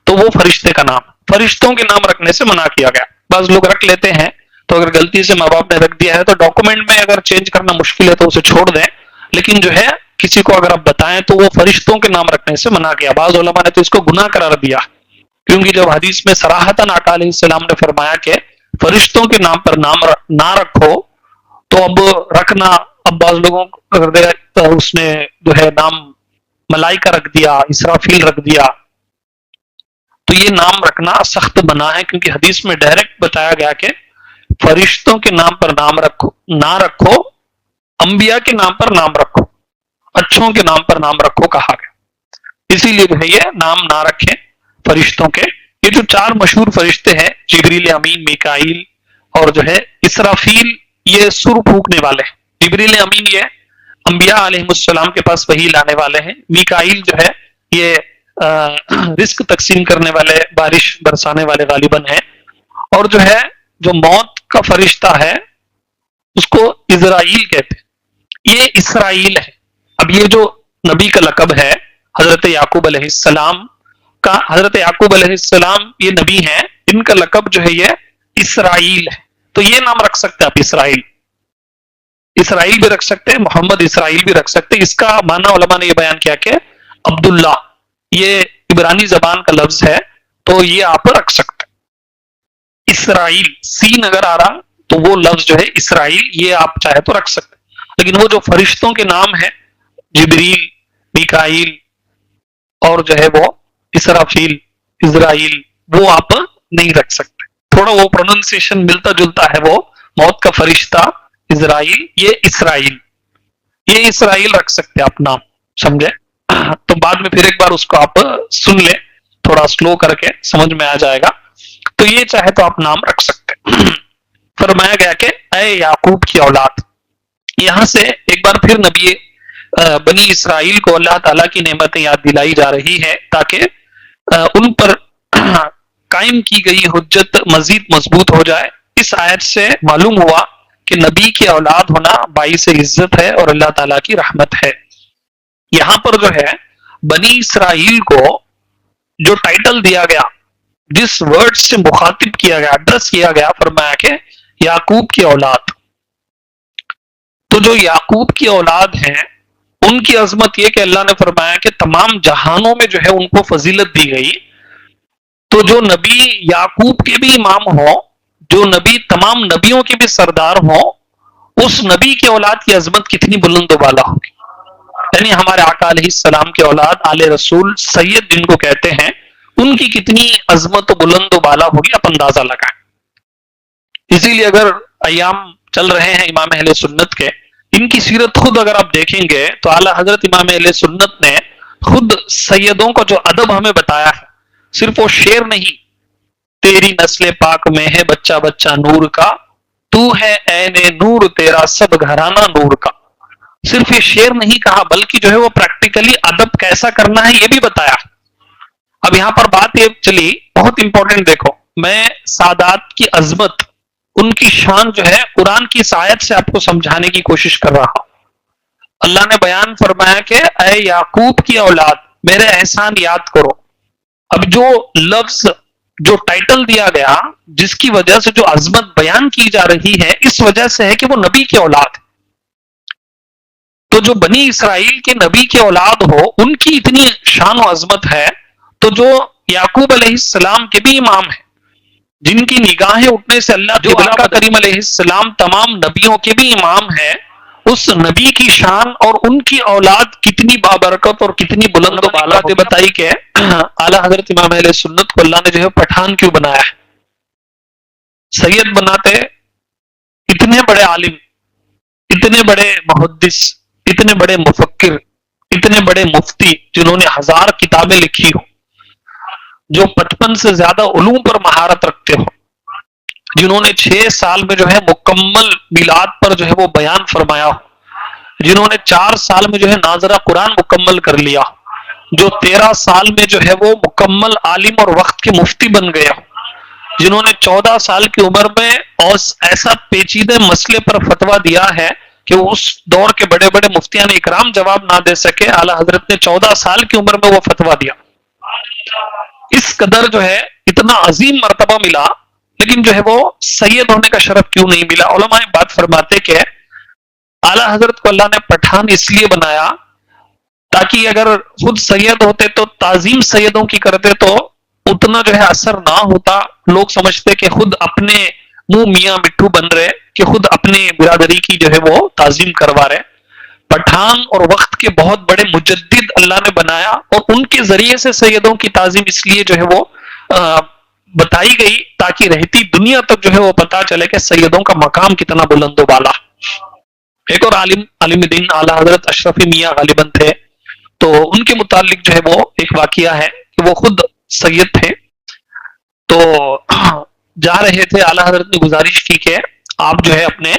تو وہ فرشتے کا نام. فرشتوں کے نام رکھنے سے منع کیا گیا. بعض لوگ رکھ لیتے ہیں تو اگر غلطی سے ماں باپ نے رکھ دیا ہے تو ڈاکومنٹ میں اگر چینج کرنا مشکل ہے تو اسے چھوڑ دیں، لیکن جو ہے کسی کو اگر آپ بتائیں تو وہ فرشتوں کے نام رکھنے سے منع کیا. بعض علماء نے تو اس کو گناہ قرار دیا، کیونکہ جب حدیث میں صراحتاً آقا علیہ السلام نے فرمایا کہ فرشتوں کے نام پر نام نہ رکھو تو اب رکھنا. اب بعض لوگوں اگر اس نے جو ہے نام ملائکہ رکھ دیا، اسرافیل رکھ دیا، تو یہ نام رکھنا سخت بنا ہے، کیونکہ حدیث میں ڈائریکٹ بتایا گیا کہ فرشتوں کے نام پر نام رکھو نہ رکھو، انبیاء کے نام پر نام رکھو، اچھوں کے نام پر نام رکھو کہا گیا. اسی لیے جو ہے یہ نام نہ رکھیں فرشتوں کے یہ جو چار مشہور فرشتے ہیں جبریل امین، میکائیل اور جو ہے اسرافیل، یہ سر پھونکنے والے ہیں۔ جبریل امین یہ انبیاء علیہ السلام کے پاس وحی لانے والے ہیں، میکائیل جو ہے یہ رزق تقسیم کرنے والے، بارش برسانے والے غالباً ہیں، اور جو ہے جو موت کا فرشتہ ہے اس کو اسرائیل کہتے ہیں، یہ اسرائیل ہے۔ اب یہ جو نبی کا لقب ہے حضرت یعقوب علیہ السلام کا، حضرت یعقوب علیہ السلام یہ نبی ہیں، ان کا لقب جو ہے یہ اسرائیل ہے، تو یہ نام رکھ سکتے ہیں آپ، اسرائیل، اسرائیل بھی رکھ سکتے ہیں، محمد اسرائیل بھی رکھ سکتے ہیں۔ اس کا معنی علماء نے یہ بیان کیا کہ عبداللہ، یہ عبرانی زبان کا لفظ ہے، تو یہ آپ رکھ سکتے ہیں۔ اسرائیل سین اگر آ رہا تو وہ لفظ جو ہے اسرائیل، یہ آپ چاہے تو رکھ سکتے ہیں، لیکن وہ جو فرشتوں کے نام ہیں جبریل، میکائیل اور جو ہے وہ اسرافیل، اسرائیل، وہ آپ نہیں رکھ سکتے۔ تھوڑا وہ پروننسیشن ملتا جلتا ہے، وہ موت کا فرشتہ اسرائیل، یہ اسرائیل، یہ اسرائیل رکھ سکتے آپ نام، سمجھے؟ تو بعد میں پھر ایک بار اس کو آپ سن لیں، تھوڑا سلو کر کے سمجھ میں آ جائے گا، تو یہ چاہے تو آپ نام رکھ سکتے۔ فرمایا گیا کہ اے یعقوب کی اولاد، یہاں سے ایک بار پھر نبی بنی اسرائیل کو اللہ تعالیٰ کی نعمتیں یاد دلائی جا رہی ہے تاکہ ان پر قائم کی گئی حجت مزید مضبوط ہو جائے۔ اس آیت سے معلوم ہوا کہ نبی کی اولاد ہونا باعث عزت ہے اور اللہ تعالیٰ کی رحمت ہے۔ یہاں پر جو ہے بنی اسرائیل کو جو ٹائٹل دیا گیا، جس ورڈ سے مخاطب کیا گیا، ایڈریس کیا گیا، فرمایا کہ یعقوب کی اولاد۔ تو جو یعقوب کی اولاد ہیں ان کی عظمت یہ کہ اللہ نے فرمایا کہ تمام جہانوں میں جو ہے ان کو فضیلت دی گئی، تو جو نبی یعقوب کے بھی امام ہو، جو نبی تمام نبیوں کے بھی سردار ہو، اس نبی کی اولاد کی عظمت کتنی بلند و بالا ہوگی۔ یعنی ہمارے آقا علیہ السلام کی اولاد آل رسول سید جن کو کہتے ہیں، ان کی کتنی عظمت و بلند و بالا ہوگی، آپ اندازہ لگائیں۔ اسی لیے اگر ایام چل رہے ہیں امام اہل سنت کے، ان کی سیرت خود اگر آپ دیکھیں گے تو اعلیٰ حضرت امام اہل سنت نے خود سیدوں کا جو ادب ہمیں بتایا ہے، صرف وہ شعر نہیں، تیری نسل پاک میں ہے بچہ بچہ نور کا، تو ہے عین نور تیرا سب گھرانہ نور کا، صرف یہ شعر نہیں کہا بلکہ جو ہے وہ پریکٹیکلی ادب کیسا کرنا ہے یہ بھی بتایا۔ اب یہاں پر بات یہ چلی، بہت امپورٹنٹ، دیکھو میں سادات کی عظمت، ان کی شان جو ہے قرآن کی اس آیت سے آپ کو سمجھانے کی کوشش کر رہا ہوں۔ اللہ نے بیان فرمایا کہ اے یعقوب کی اولاد میرے احسان یاد کرو۔ اب جو لفظ، جو ٹائٹل دیا گیا، جس کی وجہ سے جو عظمت بیان کی جا رہی ہے، اس وجہ سے ہے کہ وہ نبی کی اولاد ہے۔ تو جو بنی اسرائیل کے نبی کی اولاد ہو، ان کی اتنی شان و عظمت ہے، تو جو یعقوب علیہ السلام کے بھی امام ہیں، جن کی نگاہیں اٹھنے سے اللہ جو آقا کریم علیہ السلام تمام نبیوں کے بھی امام ہیں، اس نبی کی شان اور ان کی اولاد کتنی بابرکت اور کتنی بلند و بالا بتائی کہ اعلیٰ حضرت امام اہل سنت کو اللہ نے جو ہے پٹھان کیوں بنایا ہے، سید بناتے، اتنے بڑے عالم، اتنے بڑے محدث، اتنے بڑے مفکر، اتنے بڑے مفتی، جنہوں نے 1000 کتابیں لکھی ہو، جو 55 سے زیادہ علوم پر مہارت رکھتے ہو، جنہوں نے 6 سال میں جو ہے مکمل میلاد پر جو ہے وہ بیان فرمایا ہو، جنہوں نے 4 سال میں جو ہے ناظرہ قرآن مکمل کر لیا، جو 13 سال میں جو ہے وہ مکمل عالم اور وقت کے مفتی بن گیا ہو، جنہوں نے 14 سال کی عمر میں ایسا پیچیدہ مسئلے پر فتویٰ دیا ہے کہ اس دور کے بڑے بڑے مفتیان اکرام جواب نہ دے سکے، اعلیٰ حضرت نے 14 سال کی عمر میں وہ فتویٰ دیا۔ اس قدر جو ہے اتنا عظیم مرتبہ ملا، لیکن جو ہے وہ سید ہونے کا شرف کیوں نہیں ملا؟ علماء بات فرماتے کہ اعلیٰ حضرت کو اللہ نے پٹھان اس لیے بنایا تاکہ اگر خود سید ہوتے تو تعظیم سیدوں کی کرتے تو اتنا جو ہے اثر نہ ہوتا، لوگ سمجھتے کہ خود اپنے منہ میاں مٹھو بن رہے، کہ خود اپنے برادری کی جو ہے وہ تعظیم کروا رہے۔ پٹھان اور وقت کے بہت بڑے مجدد اللہ نے بنایا، اور ان کے ذریعے سے سیدوں کی تعظیم اس لیے جو ہے وہ بتائی گئی تاکہ رہتی دنیا تک جو ہے وہ پتا چلے کہ سیدوں کا مقام کتنا بلند و بالا۔ ایک اور عالم دین اعلیٰ حضرت اشرفی میاں غالباً تھے، تو ان کے متعلق جو ہے وہ ایک واقعہ ہے کہ وہ خود سید تھے، تو جا رہے تھے، اعلیٰ حضرت نے گزارش کی کہ آپ جو ہے اپنے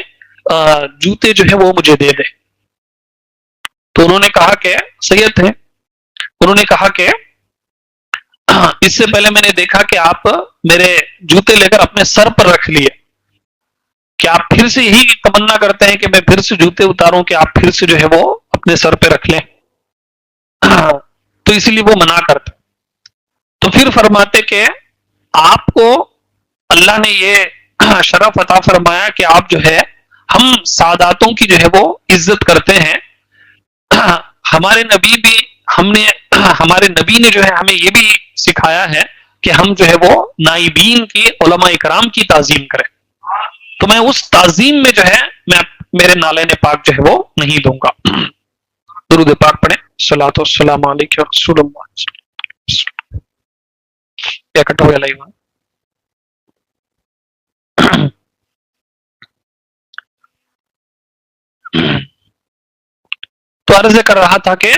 جوتے جو ہے وہ مجھے دے دیں. تو انہوں نے کہا کہ سید تھے، انہوں نے کہا کہ اس سے پہلے میں نے دیکھا کہ آپ میرے جوتے لے کر اپنے سر پر رکھ لیے، کہ آپ پھر سے یہی تمنا کرتے ہیں کہ میں پھر سے جوتے اتاروں کہ آپ پھر سے جو ہے وہ اپنے سر پہ رکھ لیں. تو اسی لیے وہ منع کرتے. تو پھر فرماتے کہ آپ کو اللہ نے یہ شرف عطا فرمایا کہ آپ جو ہے ہم ساداتوں کی جو ہے وہ عزت کرتے ہیں. ہمارے نبی نے جو ہے ہمیں یہ بھی سکھایا ہے کہ ہم جو ہے وہ نائبین کی، علماء اکرام کی تعظیم کریں. تو میں اس تعظیم میں جو ہے میں میرے نالین پاک جو ہے وہ نہیں دوں گا. درود پاک پڑھیں. صلاۃ والسلام علیکم رسول اللہ. کیا کٹ ہو گیا لائیو؟ تو عرض کر رہا تھا کہ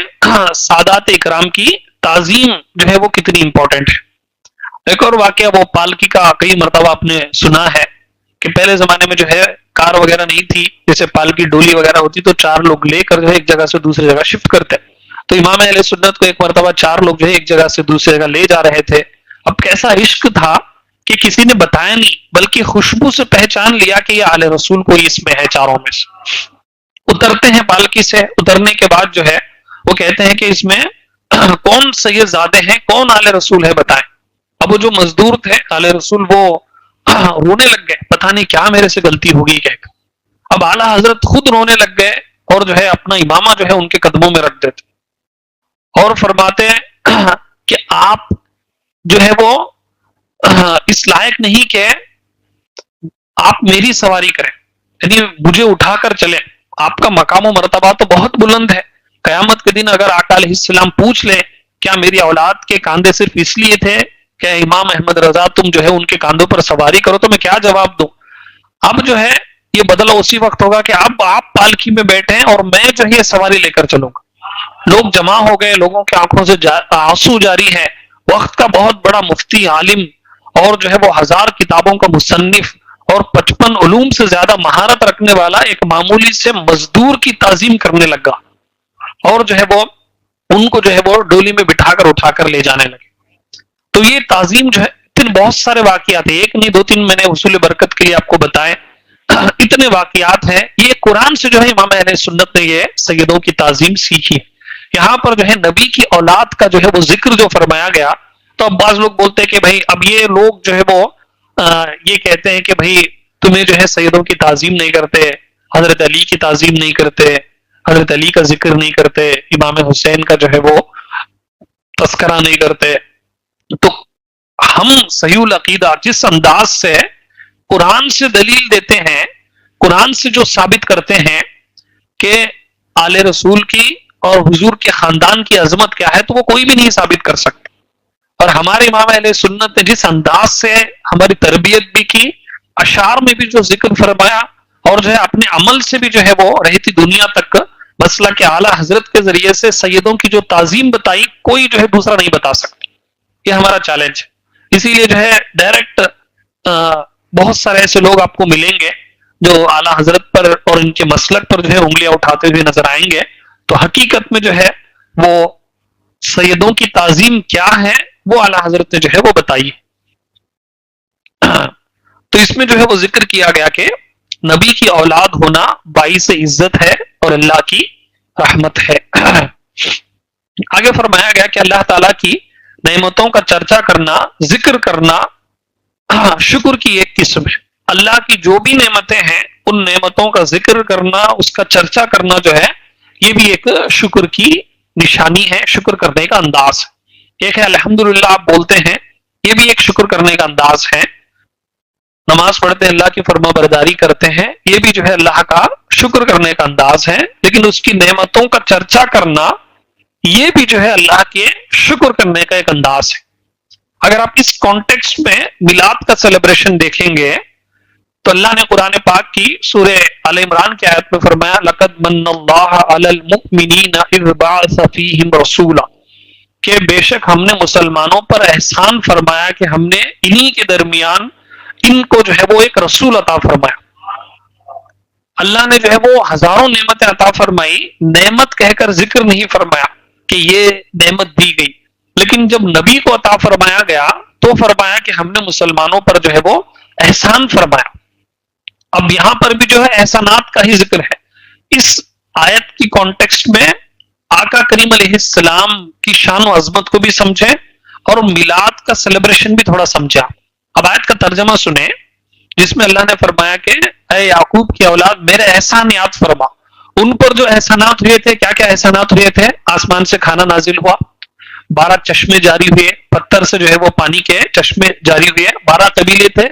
سادات اکرام کی تعظیم جو ہے وہ کتنی امپورٹنٹ ہے. ایک اور واقعہ وہ پالکی کا کئی مرتبہ آپ نے سنا ہے کہ پہلے زمانے میں جو ہے کار وغیرہ نہیں تھی، جیسے پالکی ڈولی وغیرہ ہوتی تو 4 لوگ لے کر جو ہے ایک جگہ سے دوسری جگہ شفٹ کرتے. تو امام اہل سنت کو ایک مرتبہ 4 لوگ جو ہے ایک جگہ سے دوسری جگہ لے جا رہے تھے. اب کیسا عشق تھا کہ کسی نے بتایا نہیں، بلکہ خوشبو سے پہچان لیا کہ یہ آل رسول کوئی اس میں ہے 4 میں سے. اترتے ہیں پالکی سے، اترنے کے بعد جو ہے وہ کہتے ہیں کہ اس میں کون سید زادے ہیں، کون آل رسول ہے بتائیں. اب وہ جو مزدور تھے آل رسول وہ رونے لگ گئے، پتہ نہیں کیا میرے سے غلطی ہوگی کہہ کر. اب اعلیٰ حضرت خود رونے لگ گئے اور جو ہے اپنا امامہ جو ہے ان کے قدموں میں رکھ دیتے اور فرماتے ہیں کہ آپ جو ہے وہ اس لائق نہیں کہ آپ میری سواری کریں، یعنی مجھے اٹھا کر چلیں. آپ کا مقام و مرتبہ تو بہت بلند ہے. قیامت کے دن اگر آقا علیہ السلام پوچھ لیں کیا میری اولاد کے کاندھے صرف اس لیے تھے کہ امام احمد رضا تم جو ہے ان کے کاندھوں پر سواری کرو، تو میں کیا جواب دوں؟ اب جو ہے یہ بدلہ اسی وقت ہوگا کہ اب آپ پالکی میں بیٹھے ہیں اور میں جو ہے یہ سواری لے کر چلوں گا. لوگ جمع ہو گئے، لوگوں کی آنکھوں سے آنسو جاری ہے. وقت کا بہت بڑا مفتی، عالم اور جو ہے وہ 1000 کتابوں کا مصنف اور 55 علوم سے زیادہ مہارت رکھنے والا ایک معمولی سے مزدور کی تعظیم کرنے لگا اور جو ہے وہ ان کو جو ہے وہ ڈولی میں بٹھا کر اٹھا کر لے جانے لگے. تو یہ تعظیم جو ہے اتنے بہت سارے واقعات ہیں، ایک نہیں 2-3 میں نے حصول برکت کے لیے آپ کو بتائے. اتنے واقعات ہیں. یہ قرآن سے جو ہے امام اہل سنت نے یہ سیدوں کی تعظیم سیکھی. یہاں پر جو ہے نبی کی اولاد کا جو ہے وہ ذکر جو فرمایا گیا، تو اب بعض لوگ بولتے ہیں کہ بھائی اب یہ لوگ جو ہے وہ یہ کہتے ہیں کہ بھائی تمہیں جو ہے سیدوں کی تعظیم نہیں کرتے، حضرت علی کی تعظیم نہیں کرتے، حضرت علی کا ذکر نہیں کرتے، امام حسین کا جو ہے وہ تذکرہ نہیں کرتے. تو ہم صحیح العقیدہ جس انداز سے قرآن سے دلیل دیتے ہیں، قرآن سے جو ثابت کرتے ہیں کہ آل رسول کی اور حضور کے خاندان کی عظمت کیا ہے، تو وہ کوئی بھی نہیں ثابت کر سکتا. اور ہمارے امام اہل سنت نے جس انداز سے ہماری تربیت بھی کی، اشعار میں بھی جو ذکر فرمایا اور جو ہے اپنے عمل سے بھی جو ہے وہ رہتی دنیا تک مسئلہ کے اعلیٰ حضرت کے ذریعے سے سیدوں کی جو تعظیم بتائی، کوئی جو ہے دوسرا نہیں بتا سکتا. یہ ہمارا چیلنج ہے. اسی لیے جو ہے ڈائریکٹ بہت سارے ایسے لوگ آپ کو ملیں گے جو اعلیٰ حضرت پر اور ان کے مسلک پر جو ہے انگلیاں اٹھاتے ہوئے نظر آئیں گے. تو حقیقت میں جو ہے وہ سیدوں کی تعظیم کیا ہے وہ اعلیٰ حضرت نے جو ہے وہ بتائی. تو اس میں جو ہے وہ ذکر کیا گیا کہ نبی کی اولاد ہونا باعث عزت ہے اور اللہ کی رحمت ہے. آگے فرمایا گیا کہ اللہ تعالیٰ کی نعمتوں کا چرچا کرنا، ذکر کرنا شکر کی ایک قسم ہے. اللہ کی جو بھی نعمتیں ہیں ان نعمتوں کا ذکر کرنا، اس کا چرچا کرنا جو ہے یہ بھی ایک شکر کی نشانی ہے، شکر کرنے کا انداز ہے. ایک ہے الحمدللہ آپ بولتے ہیں، یہ بھی ایک شکر کرنے کا انداز ہے. نماز پڑھتے ہیں، اللہ کی فرما برداری کرتے ہیں، یہ بھی جو ہے اللہ کا شکر کرنے کا انداز ہے. لیکن اس کی نعمتوں کا چرچا کرنا یہ بھی جو ہے اللہ کے شکر کرنے کا ایک انداز ہے. اگر آپ اس کانٹیکسٹ میں میلاد کا سیلیبریشن دیکھیں گے تو اللہ نے قرآن پاک کی سورہ آل عمران کی آیت میں فرمایا لَقَدْ مَنَّ اللَّهُ عَلَى الْمُؤْمِنِينَ إِذْ بَعَثَ فِيهِمْ رَسُولًا. کہ بے شک ہم نے مسلمانوں پر احسان فرمایا کہ ہم نے انہی کے درمیان ان کو جو ہے وہ ایک رسول عطا فرمایا. اللہ نے جو ہے وہ ہزاروں نعمتیں عطا فرمائی، نعمت کہہ کر ذکر نہیں فرمایا کہ یہ نعمت دی گئی، لیکن جب نبی کو عطا فرمایا گیا تو فرمایا کہ ہم نے مسلمانوں پر جو ہے وہ احسان فرمایا. اب یہاں پر بھی جو ہے احسانات کا ہی ذکر ہے. اس آیت کی کانٹیکسٹ میں آقا کریم علیہ السلام کی شان و عظمت کو بھی سمجھے اور میلاد کا سیلیبریشن بھی تھوڑا سمجھا. اب آیت کا ترجمہ سنیں جس میں اللہ نے فرمایا کہ اے یعقوب کی اولاد میرے احسان یاد فرما. ان پر جو احسانات ہوئے تھے، کیا کیا احسانات ہوئے تھے؟ آسمان سے کھانا نازل ہوا، 12 چشمے جاری ہوئے، پتھر سے جو ہے وہ پانی کے چشمے جاری ہوئے، 12 قبیلے تھے،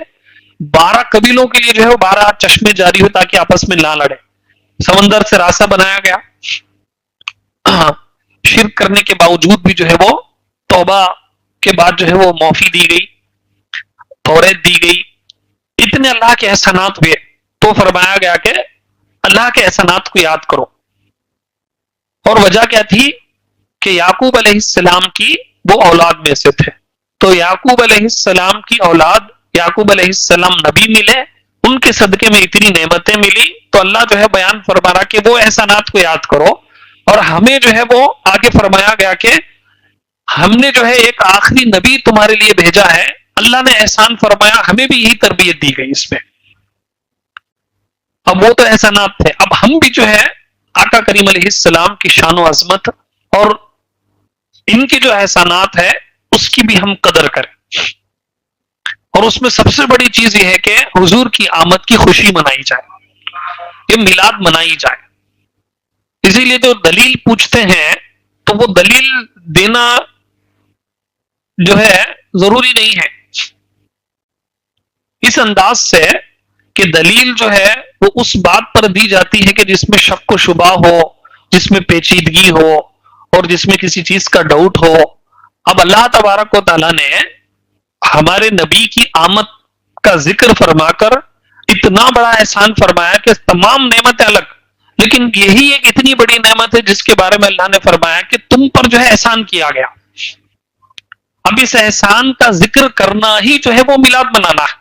12 قبیلوں کے لیے جو ہے وہ 12 چشمے جاری ہوئے تاکہ آپس میں نہ لڑے. سمندر سے راستہ بنایا گیا. شرک کرنے کے باوجود بھی جو ہے وہ توبہ کے بعد جو ہے وہ معافی دی گئی، توریت دی گئی. اتنے اللہ کے احسانات ہوئے تو فرمایا گیا کہ اللہ کے احسانات کو یاد کرو. اور وجہ کیا تھی کہ یعقوب علیہ السلام کی وہ اولاد میں سے تھے، تو یعقوب علیہ السلام کی اولاد، یعقوب علیہ السلام نبی ملے، ان کے صدقے میں اتنی نعمتیں ملی، تو اللہ جو ہے بیان فرما رہا کہ وہ احسانات کو یاد کرو. اور ہمیں جو ہے وہ آگے فرمایا گیا کہ ہم نے جو ہے ایک آخری نبی تمہارے لیے بھیجا ہے. اللہ نے احسان فرمایا، ہمیں بھی یہی تربیت دی گئی اس میں. اب وہ تو احسانات تھے، اب ہم بھی جو ہے آقا کریم علیہ السلام کی شان و عظمت اور ان کے جو احسانات ہے اس کی بھی ہم قدر کریں. اور اس میں سب سے بڑی چیز یہ ہے کہ حضور کی آمد کی خوشی منائی جائے، یہ میلاد منائی جائے. اسی لیے جو دلیل پوچھتے ہیں تو وہ دلیل دینا جو ہے ضروری نہیں ہے اس انداز سے کہ دلیل جو ہے وہ اس بات پر دی جاتی ہے کہ جس میں شک و شبہ ہو، جس میں پیچیدگی ہو اور جس میں کسی چیز کا ڈاؤٹ ہو. اب اللہ تبارک و تعالیٰ نے ہمارے نبی کی آمد کا ذکر فرما کر اتنا بڑا احسان فرمایا کہ تمام نعمتیں الگ، لیکن یہی ایک اتنی بڑی نعمت ہے جس کے بارے میں اللہ نے فرمایا کہ تم پر جو ہے احسان کیا گیا. اب اس احسان کا ذکر کرنا ہی جو ہے وہ میلاد منانا ہے.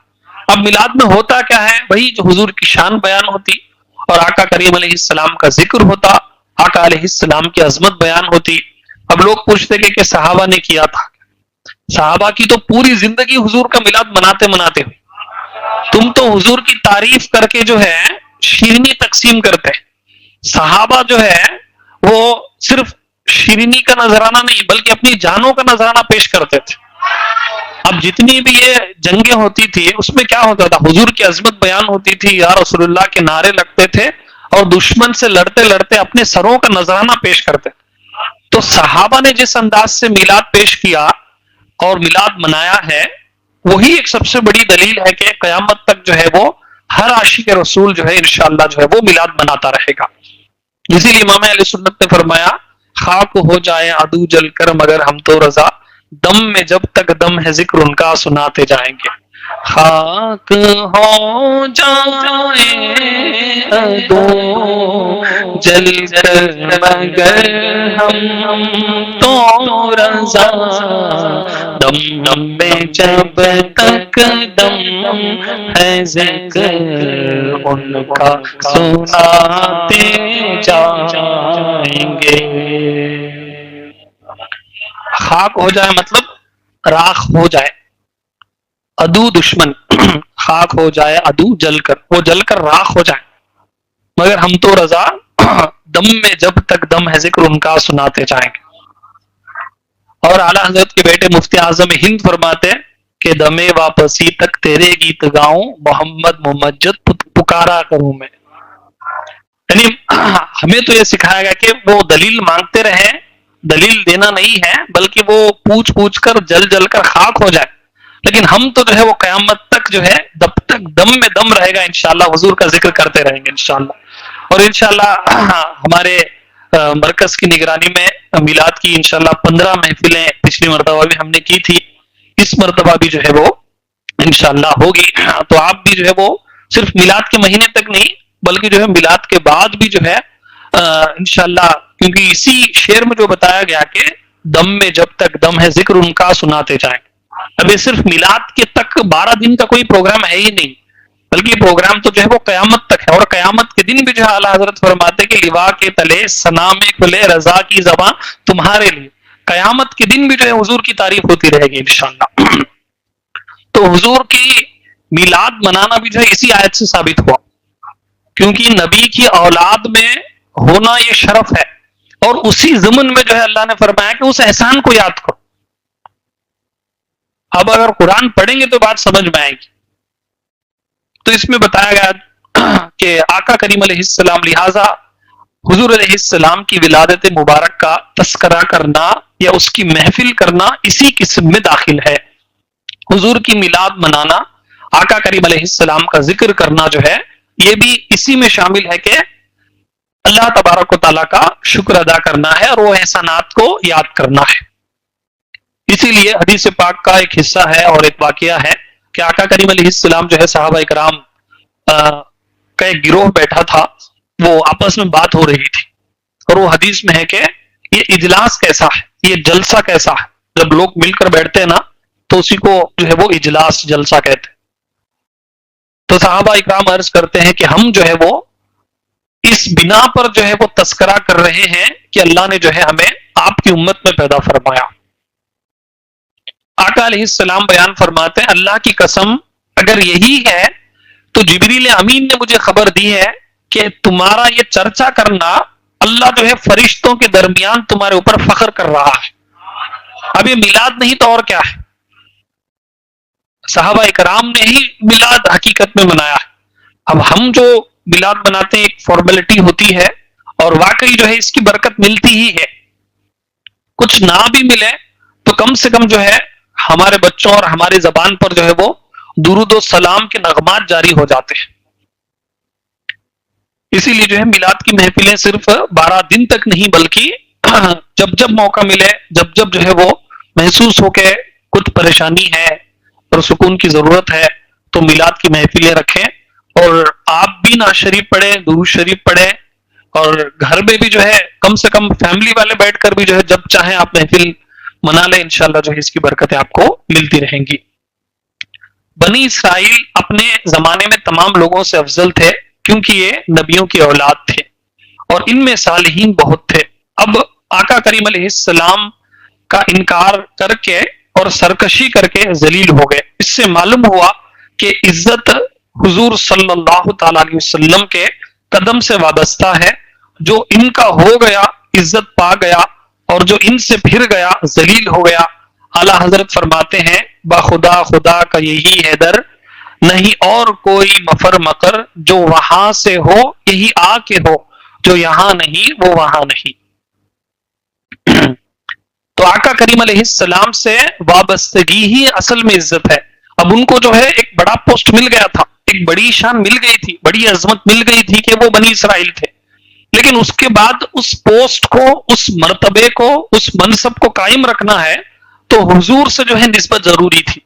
اب میلاد میں ہوتا کیا ہے؟ وہی جو حضور کی شان بیان ہوتی اور آقا کریم علیہ السلام کا ذکر ہوتا، آقا علیہ السلام کی عظمت بیان ہوتی. اب لوگ پوچھتے کہ صحابہ نے کیا تھا، صحابہ کی تو پوری زندگی حضور کا میلاد مناتے مناتے ہوئی. تم تو حضور کی تعریف کر کے جو ہے شیرینی تقسیم کرتے. صحابہ جو ہے وہ صرف شیرینی کا نذرانہ نہیں بلکہ اپنی جانوں کا نذرانہ پیش کرتے تھے. اب جتنی بھی یہ جنگیں ہوتی تھی اس میں کیا ہوتا تھا؟ حضور کی عظمت بیان ہوتی تھی، یا رسول اللہ کے نعرے لگتے تھے اور دشمن سے لڑتے لڑتے اپنے سروں کا نذرانہ پیش کرتے. تو صحابہ نے جس انداز سے میلاد پیش کیا اور میلاد منایا ہے وہی ایک سب سے بڑی دلیل ہے کہ قیامت تک جو ہے وہ ہر عاشق رسول جو ہے انشاءاللہ جو ہے وہ میلاد مناتا رہے گا. اسی لیے امام اہل سنت نے فرمایا خاک ہو جائے عدو جل کر مگر ہم تو رضا، دم میں جب تک دم ہے ذکر ان کا سناتے جائیں گے. خاک ہو جائے عدو جل کر مگر ہم تو رضا، دم میں جب تک دم ہے ذکر ان کا سناتے جائیں گے. خاک ہو جائے مطلب راکھ ہو جائے، عدو دشمن، خاک ہو جائے عدو جل کر، وہ جل کر راکھ ہو جائے مگر ہم تو رضا، دم میں جب تک دم ہے ذکر ان کا سناتے جائیں گے. اور اعلیٰ حضرت کے بیٹے مفتی اعظم ہند فرماتے کہ دم واپسی تک تیرے گیت گاؤں محمد ممجد پکارا کروں میں. یعنی ہمیں تو یہ سکھایا گیا کہ وہ دلیل مانگتے رہے، دلیل دینا نہیں ہے بلکہ وہ پوچھ پوچھ کر جل جل کر خاک ہو جائے. لیکن ہم تو جو ہے وہ قیامت تک جو ہے جب تک دم میں دم رہے گا انشاءاللہ حضور کا ذکر کرتے رہیں گے انشاءاللہ. اور انشاءاللہ ہمارے مرکز کی نگرانی میں میلاد کی انشاءاللہ 15 محفلیں پچھلی مرتبہ بھی ہم نے کی تھی، اس مرتبہ بھی جو ہے وہ انشاءاللہ ہوگی. تو آپ بھی جو ہے وہ صرف میلاد کے مہینے تک نہیں بلکہ جو ہے میلاد کے بعد بھی جو ہے انشاءاللہ، کیونکہ اسی شعر میں جو بتایا گیا کہ دم میں جب تک دم ہے ذکر ان کا سناتے جائیں. اب یہ صرف میلاد کے تک 12 دن کا کوئی پروگرام ہے ہی نہیں، بلکہ پروگرام تو جو ہے وہ قیامت تک ہے. اور قیامت کے دن بھی جو ہے اعلیٰ حضرت فرماتے کہ لوا کے تلے سنا میں کھلے رضا کی زباں تمہارے لیے. قیامت کے دن بھی جو ہے حضور کی تعریف ہوتی رہے گی انشاءاللہ. تو حضور کی میلاد منانا بھی جو ہے اسی آیت سے ثابت ہوا، کیونکہ نبی کی اولاد میں ہونا یہ شرف ہے. اور اسی ضمن میں جو ہے اللہ نے فرمایا کہ اس احسان کو یاد کرو. اب اگر قرآن پڑھیں گے تو بات سمجھ میں آئے گی. تو اس میں بتایا گیا کہ آقا کریم علیہ السلام، لہٰذا حضور علیہ السلام کی ولادت مبارک کا تذکرہ کرنا یا اس کی محفل کرنا اسی قسم میں داخل ہے. حضور کی میلاد منانا، آقا کریم علیہ السلام کا ذکر کرنا جو ہے یہ بھی اسی میں شامل ہے کہ اللہ تبارک و تعالیٰ کا شکر ادا کرنا ہے اور وہ احسانات کو یاد کرنا ہے. اسی لیے حدیث پاک کا ایک حصہ ہے اور ایک واقعہ ہے کہ آقا کریم علیہ السلام جو ہے صحابہ اکرام کا ایک گروہ بیٹھا تھا، وہ آپس میں بات ہو رہی تھی اور وہ حدیث میں ہے کہ یہ اجلاس کیسا ہے، یہ جلسہ کیسا ہے. جب لوگ مل کر بیٹھتے ہیں نا تو اسی کو جو ہے وہ اجلاس جلسہ کہتے ہیں. تو صحابہ اکرام عرض کرتے ہیں کہ ہم جو ہے وہ اس بنا پر جو ہے وہ تذکرہ کر رہے ہیں کہ اللہ نے جو ہے ہمیں آپ کی امت میں پیدا فرمایا. آقا علیہ السلام بیان فرماتے ہیں اللہ کی قسم اگر یہی ہے تو جبریل امین نے مجھے خبر دی ہے کہ تمہارا یہ چرچا کرنا اللہ جو ہے فرشتوں کے درمیان تمہارے اوپر فخر کر رہا ہے. اب یہ میلاد نہیں تو اور کیا ہے؟ صحابہ اکرام نے ہی میلاد حقیقت میں منایا ہے. اب ہم جو میلاد مناتے ہیں ایک فارمیلٹی ہوتی ہے اور واقعی جو ہے اس کی برکت ملتی ہی ہے. کچھ نہ بھی ملے تو کم سے کم جو ہے ہمارے بچوں اور ہماری زبان پر جو ہے وہ درود و سلام کے نغمات جاری ہو جاتے ہیں. اسی لیے جو ہے میلاد کی محفلیں صرف 12 دن تک نہیں بلکہ جب جب موقع ملے، جب جب جو ہے وہ محسوس ہو کہ کچھ پریشانی ہے اور سکون کی ضرورت ہے تو میلاد کی محفلیں رکھیں. اور آپ بھی نعت شریف پڑھیں، درود شریف پڑھیں، اور گھر میں بھی جو ہے کم سے کم فیملی والے بیٹھ کر بھی جو ہے جب چاہیں آپ محفل منا لیں، انشاءاللہ جو ہے اس کی برکتیں آپ کو ملتی رہیں گی. بنی اسرائیل اپنے زمانے میں تمام لوگوں سے افضل تھے کیونکہ یہ نبیوں کی اولاد تھے اور ان میں صالحین بہت تھے. اب آقا کریم علیہ السلام کا انکار کر کے اور سرکشی کر کے ذلیل ہو گئے. اس سے معلوم ہوا کہ عزت حضور صلی اللہ تعالی علیہ وسلم کے قدم سے وابستہ ہے. جو ان کا ہو گیا عزت پا گیا اور جو ان سے پھر گیا ذلیل ہو گیا. اعلیٰ حضرت فرماتے ہیں بخدا خدا کا یہی ہے در، نہیں اور کوئی مفر مکر، جو وہاں سے ہو یہی آ کے ہو، جو یہاں نہیں وہ وہاں نہیں. تو آقا کریم علیہ السلام سے وابستگی ہی اصل میں عزت ہے. اب ان کو جو ہے ایک بڑا پوسٹ مل گیا تھا، ایک بڑی شان مل گئی تھی، بڑی عظمت مل گئی تھی کہ وہ بنی اسرائیل تھے. لیکن اس کے بعد اس پوسٹ کو، اس مرتبے کو، اس منصب کو قائم رکھنا ہے تو حضور سے جو ہے نسبت ضروری تھی،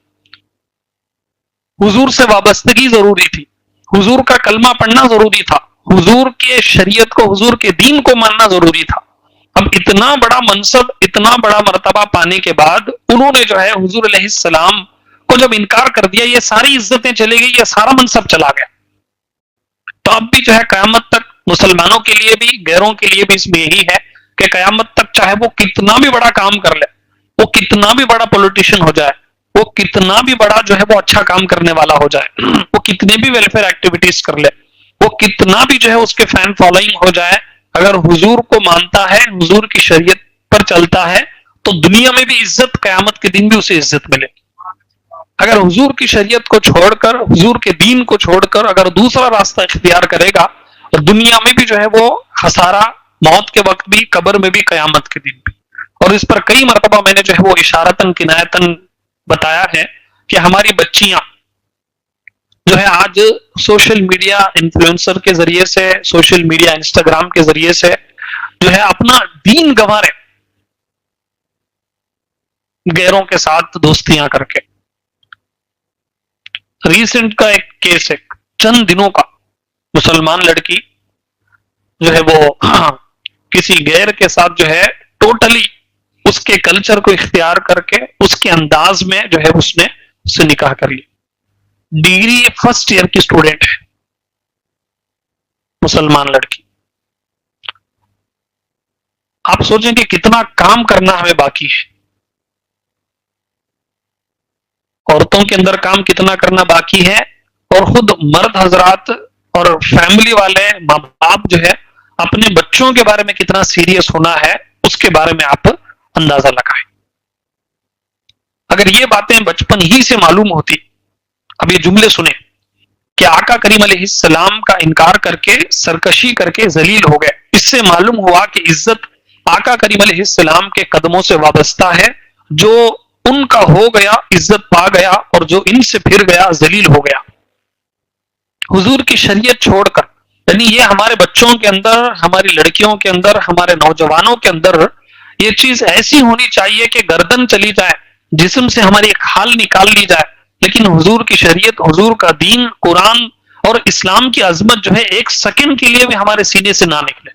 حضور سے وابستگی ضروری تھی، حضور کا کلمہ پڑھنا ضروری تھا، حضور کے شریعت کو، حضور کے دین کو ماننا ضروری تھا. اب اتنا بڑا منصب، اتنا بڑا مرتبہ پانے کے بعد انہوں نے جو ہے حضور علیہ السلام کو جب انکار کر دیا، یہ ساری عزتیں چلی گئی، یہ سارا منصب چلا گیا. تو اب بھی جو ہے قیامت تک مسلمانوں کے لیے بھی، غیروں کے لیے بھی اس میں یہی ہے کہ قیامت تک چاہے وہ کتنا بھی بڑا کام کر لے، وہ کتنا بھی بڑا پولیٹیشین ہو جائے، وہ کتنا بھی بڑا جو ہے وہ اچھا کام کرنے والا ہو جائے، وہ کتنے بھی ویلفیئر ایکٹیویٹیز کر لے، وہ کتنا بھی جو ہے اس کے فین فالوئنگ ہو جائے، اگر حضور کو مانتا ہے، حضور کی شریعت پر چلتا ہے تو دنیا میں بھی عزت، قیامت کے دن بھی اسے عزت ملے. اگر حضور کی شریعت کو چھوڑ کر، حضور کے دین کو چھوڑ کر اگر دوسرا راستہ اختیار کرے گا اور دنیا میں بھی جو ہے وہ خسارہ، موت کے وقت بھی، قبر میں بھی، قیامت کے دن بھی. اور اس پر کئی مرتبہ میں نے جو ہے وہ اشارتاً کنایتاً بتایا ہے کہ ہماری بچیاں جو ہے آج سوشل میڈیا انفلوئنسر کے ذریعے سے، سوشل میڈیا انسٹاگرام کے ذریعے سے جو ہے اپنا دین گنوا رہے، غیروں کے ساتھ دوستیاں کر کے. ریسنٹ کا ایک کیس ہے، چند دنوں کا، مسلمان لڑکی جو ہے وہ کسی غیر کے ساتھ جو ہے ٹوٹلی اس کے کلچر کو اختیار کر کے اس کے انداز میں جو ہے اس نے اس سے نکاح کر لی. ڈگری فرسٹ ایئر کی اسٹوڈنٹ ہے مسلمان لڑکی. آپ سوچیں کہ کتنا کام کرنا ہمیں باقی ہے. عورتوں کے اندر کام کتنا کرنا باقی ہے, اور خود مرد حضرات اور فیملی والے ماں باپ جو ہے اپنے بچوں کے بارے میں کتنا سیریس ہونا ہے اس کے بارے میں آپ اندازہ لگائیں. اگر یہ باتیں بچپن ہی سے معلوم ہوتی, اب یہ جملے سنیں کہ آقا کریم علیہ السلام کا انکار کر کے سرکشی کر کے ذلیل ہو گئے, اس سے معلوم ہوا کہ عزت آقا کریم علیہ السلام کے قدموں سے وابستہ ہے. جو ان کا ہو گیا عزت پا گیا, اور جو ان سے پھر گیا ذلیل ہو گیا. حضور کی شریعت چھوڑ کر, یعنی یہ ہمارے بچوں کے اندر, ہماری لڑکیوں کے اندر, ہمارے نوجوانوں کے اندر یہ چیز ایسی ہونی چاہیے کہ گردن چلی جائے, جسم سے ہماری ایک کھال نکال لی جائے, لیکن حضور کی شریعت, حضور کا دین, قرآن اور اسلام کی عظمت جو ہے ایک سیکنڈ کے لیے بھی ہمارے سینے سے نہ نکلے.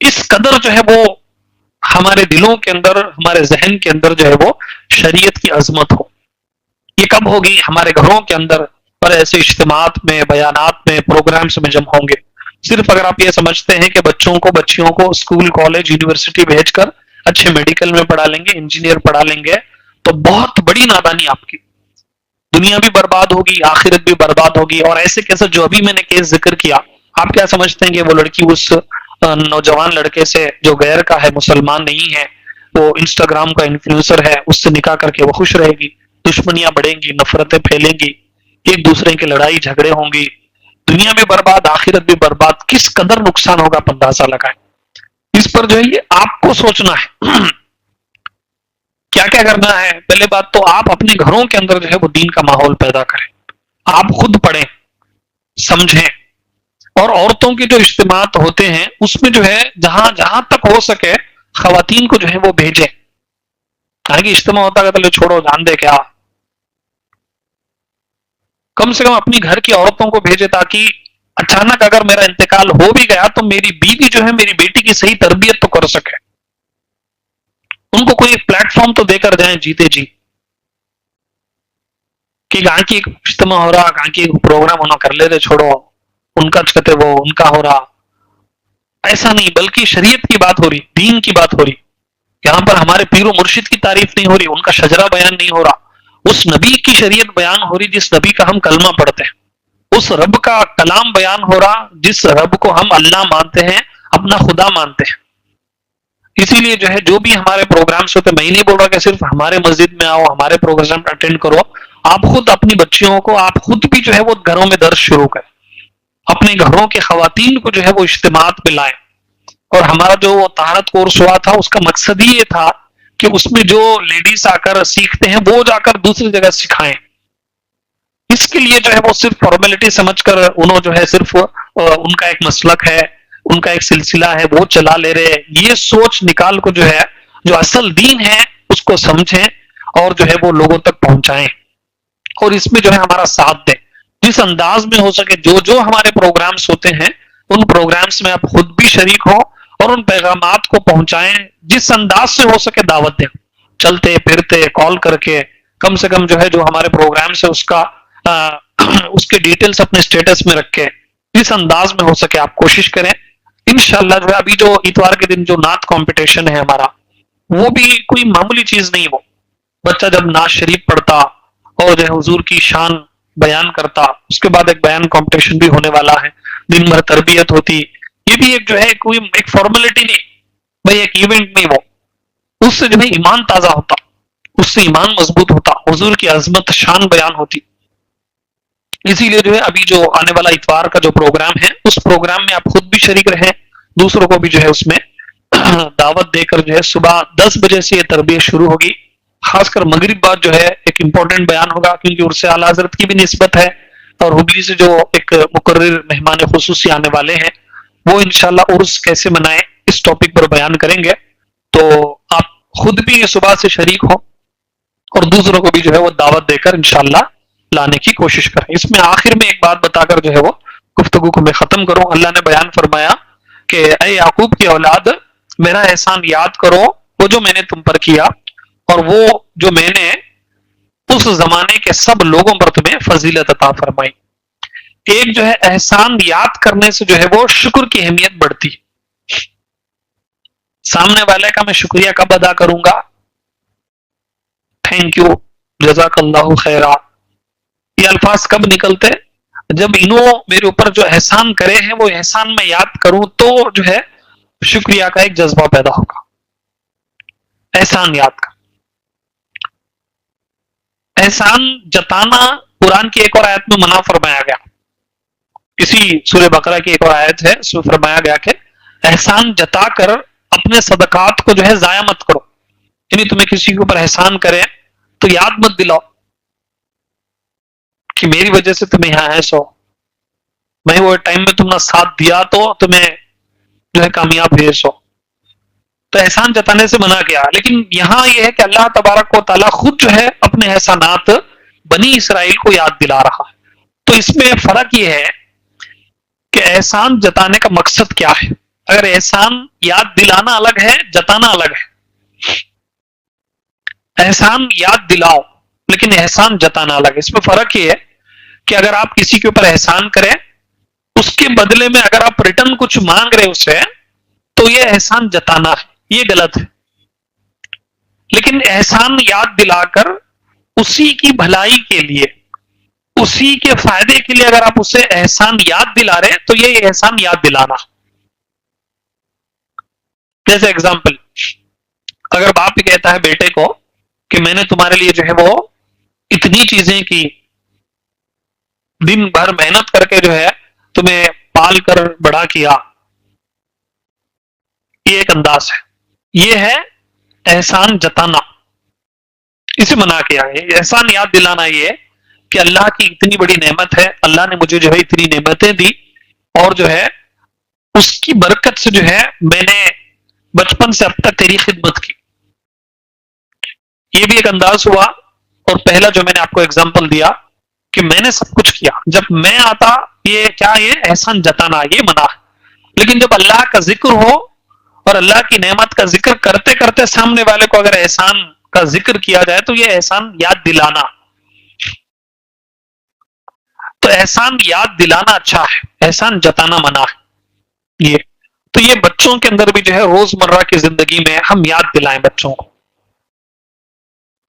اس قدر جو ہے وہ ہمارے دلوں کے اندر, ہمارے ذہن کے اندر جو ہے وہ شریعت کی عظمت ہو. یہ کب ہوگی؟ ہمارے گھروں کے اندر اور ایسے اجتماعات میں, بیانات میں, پروگرامز میں جمع ہوں گے. صرف اگر آپ یہ سمجھتے ہیں کہ بچوں کو, بچیوں کو اسکول, کالج, یونیورسٹی بھیج کر اچھے میڈیکل میں پڑھا لیں گے, انجینئر پڑھا لیں گے, تو بہت بڑی نادانی آپ کی. دنیا بھی برباد ہوگی, آخرت بھی برباد ہوگی. اور ایسے کیسے جو ابھی میں نے کیس ذکر کیا, آپ کیا سمجھتے ہیں کہ وہ لڑکی اس نوجوان لڑکے سے جو غیر کا ہے, مسلمان نہیں ہے, وہ انسٹاگرام کا انفلوئنسر ہے, اس سے نکاح کر کے وہ خوش رہے گی؟ دشمنیاں بڑھیں گی, نفرتیں پھیلیں گی, ایک دوسرے کی لڑائی جھگڑے ہوں گی, دنیا بھی برباد, آخرت بھی برباد. کس قدر نقصان ہوگا آپ اندازہ لگائیں. اس پر جو ہے یہ آپ کو سوچنا ہے. کیا کیا کرنا ہے؟ پہلے بات تو آپ اپنے گھروں کے اندر جو ہے وہ دین کا ماحول پیدا کریں. آپ خود پڑھیں, سمجھیں, اور عورتوں کے جو اجتماعات ہوتے ہیں اس میں جو ہے جہاں تک ہو سکے خواتین کو جو ہے وہ بھیجیں. کہ اجتماع ہوتا ہے تو چھوڑو, جان دے, کیا کم سے کم اپنی گھر کی عورتوں کو بھیجے, تاکہ اچانک اگر میرا انتقال ہو بھی گیا تو میری بیوی جو ہے میری بیٹی کی صحیح تربیت تو کر سکے. ان کو کوئی پلیٹ فارم تو دے کر جائیں جیتے جی, کہ گاں کی ایک اجتماع ہو رہا, گاں کی ایک پروگرام ہونا, کر لے رہے, چھوڑو ان کا کہتے وہ ان کا ہو رہا. ایسا نہیں, بلکہ شریعت کی بات ہو رہی, دین کی بات ہو رہی. یہاں پر ہمارے پیر و مرشد کی تعریف نہیں ہو رہی, ان کا شجرہ بیان نہیں ہو رہا, اس نبی کی شریعت بیان ہو رہی جس نبی کا ہم کلمہ پڑھتے ہیں, اس رب کا کلام بیان ہو رہا جس رب کو ہم اللہ مانتے ہیں, اپنا خدا مانتے ہیں. اسی لیے جو ہے جو بھی ہمارے پروگرامز ہوتے ہیں, میں ہی نہیں بول رہا کہ صرف ہمارے مسجد میں آؤ, ہمارے پروگرام اٹینڈ کرو, آپ خود اپنی بچیوں کو, آپ خود بھی جو ہے وہ گھروں میں درس شروع کریں, اپنے گھروں کے خواتین کو جو ہے وہ اجتماعات میں لائیں. اور ہمارا جو طہارت کورس ہوا تھا اس کا مقصد ہی یہ تھا کہ اس میں جو لیڈیز آ کر سیکھتے ہیں وہ جا کر دوسری جگہ سکھائیں. اس کے لیے جو ہے وہ صرف فارمیلٹی سمجھ کر انہوں جو ہے صرف ان کا ایک مسلک ہے, ان کا ایک سلسلہ ہے, وہ چلا لے رہے. یہ سوچ نکال کو جو ہے جو اصل دین ہے اس کو سمجھیں اور جو ہے وہ لوگوں تک پہنچائیں, اور اس میں جو ہے ہمارا ساتھ دیں جس انداز میں ہو سکے. جو ہمارے پروگرامز ہوتے ہیں ان پروگرامز میں آپ خود بھی شریک ہو اور ان پیغامات کو پہنچائیں, جس انداز سے ہو سکے دعوت دیں, چلتے پھرتے, کال کر کے, کم سے کم جو ہے جو ہمارے پروگرامز ہے اس کے ڈیٹیلز اپنے سٹیٹس میں رکھیں. اس انداز میں ہو سکے آپ کوشش کریں. انشاءاللہ جو ہے ابھی جو اتوار کے دن جو نعت کمپٹیشن ہے ہمارا, وہ بھی کوئی معمولی چیز نہیں. وہ بچہ جب نعت شریف پڑھتا اور جو ہے حضور کی شان بیان کرتا, اس کے بعد ایک بیان کمپٹیشن بھی ہونے والا ہے, دن بھر تربیت ہوتی. یہ بھی ایک جو ہے کوئی ایک فارمیلٹی نہیں بھائی, ایک ایونٹ نہیں. وہ اس سے جو ہے ایمان تازہ ہوتا, اس سے ایمان مضبوط ہوتا, حضور کی عظمت شان بیان ہوتی. اسی لیے جو ہے ابھی جو آنے والا اتوار کا جو پروگرام ہے اس پروگرام میں آپ خود بھی شریک رہیں, دوسروں کو بھی جو ہے اس میں دعوت دے کر جو ہے صبح 10 بجے سے یہ تربیت شروع ہوگی. خاص کر مغرب بعد جو ہے ایک امپورٹنٹ بیان ہوگا, کیونکہ عرس اعلیٰ حضرت کی بھی نسبت ہے, اور ہبلی سے جو ایک مقرر مہمان خصوصی آنے والے ہیں وہ انشاءاللہ عرس کیسے منائیں اس ٹاپک پر بیان کریں گے. تو آپ خود بھی یہ صبح سے شریک ہو اور دوسروں کو بھی جو ہے وہ دعوت دے کر انشاءاللہ لانے کی کوشش کریں. اس میں آخر میں ایک بات بتا کر جو ہے وہ گفتگو کو میں ختم کروں. اللہ نے بیان فرمایا کہ اے یعقوب کی اولاد, میرا احسان یاد کرو وہ جو میں نے تم پر کیا اور وہ جو میں نے اس زمانے کے سب لوگوں پر تمہیں فضیلت عطا فرمائی. ایک جو ہے احسان یاد کرنے سے جو ہے وہ شکر کی اہمیت بڑھتی. سامنے والے کا میں شکریہ کب ادا کروں گا؟ تھینک یو، جزاک اللہ خیرا، یہ الفاظ کب نکلتے؟ جب انہوں میرے اوپر جو احسان کرے ہیں وہ احسان میں یاد کروں تو جو ہے شکریہ کا ایک جذبہ پیدا ہوگا. احسان یاد کر. احسان جتانا قرآن کی ایک اور آیت میں منع فرمایا گیا. اسی سورہ بقرہ کی ایک اور آیت ہے، اس میں فرمایا گیا کہ احسان جتا کر اپنے صدقات کو جو ہے ضائع مت کرو. یعنی تمہیں کسی کے اوپر احسان کرے تو یاد مت دلاؤ کہ میری وجہ سے تمہیں یہاں ہے، سو میں وہ ٹائم میں تم نے ساتھ دیا تو تمہیں جو ہے کامیاب ہے، سو. تو احسان جتانے سے منع کیا. لیکن یہاں یہ ہے کہ اللہ تبارک و تعالیٰ خود جو ہے اپنے احسانات بنی اسرائیل کو یاد دلا رہا ہے. تو اس میں فرق یہ ہے کہ احسان جتانے کا مقصد کیا ہے. اگر احسان یاد دلانا الگ ہے، جتانا الگ ہے. احسان یاد دلاؤ لیکن احسان جتانا الگ ہے. اس میں فرق یہ ہے کہ اگر آپ کسی کے اوپر احسان کریں، اس کے بدلے میں اگر آپ ریٹرن کچھ مانگ رہے اسے، تو یہ احسان جتانا ہے، یہ غلط ہے. لیکن احسان یاد دلا کر اسی کی بھلائی کے لیے، اسی کے فائدے کے لیے اگر آپ اسے احسان یاد دلا رہے تو یہ احسان یاد دلانا. جیسے اگزامپل، اگر باپ کہتا ہے بیٹے کو کہ میں نے تمہارے لیے جو ہے وہ اتنی چیزیں کی، دن بھر محنت کر کے جو ہے تمہیں پال کر بڑا کیا، یہ ایک انداز ہے. یہ ہے احسان جتانا، اسے منع کیا ہے. احسان یاد دلانا یہ ہے کہ اللہ کی اتنی بڑی نعمت ہے، اللہ نے مجھے جو ہے اتنی نعمتیں دی اور جو ہے اس کی برکت سے جو ہے میں نے بچپن سے اب تک تیری خدمت کی. یہ بھی ایک انداز ہوا. اور پہلا جو میں نے آپ کو اگزامپل دیا کہ میں نے سب کچھ کیا، جب میں آتا یہ کیا، یہ احسان جتانا، یہ منع ہے. لیکن جب اللہ کا ذکر ہو اور اللہ کی نعمت کا ذکر کرتے کرتے سامنے والے کو اگر احسان کا ذکر کیا جائے تو یہ احسان یاد دلانا. تو احسان یاد دلانا اچھا ہے، احسان جتانا منع ہے. یہ تو یہ بچوں کے اندر بھی جو ہے روزمرہ کی زندگی میں ہم یاد دلائیں بچوں کو.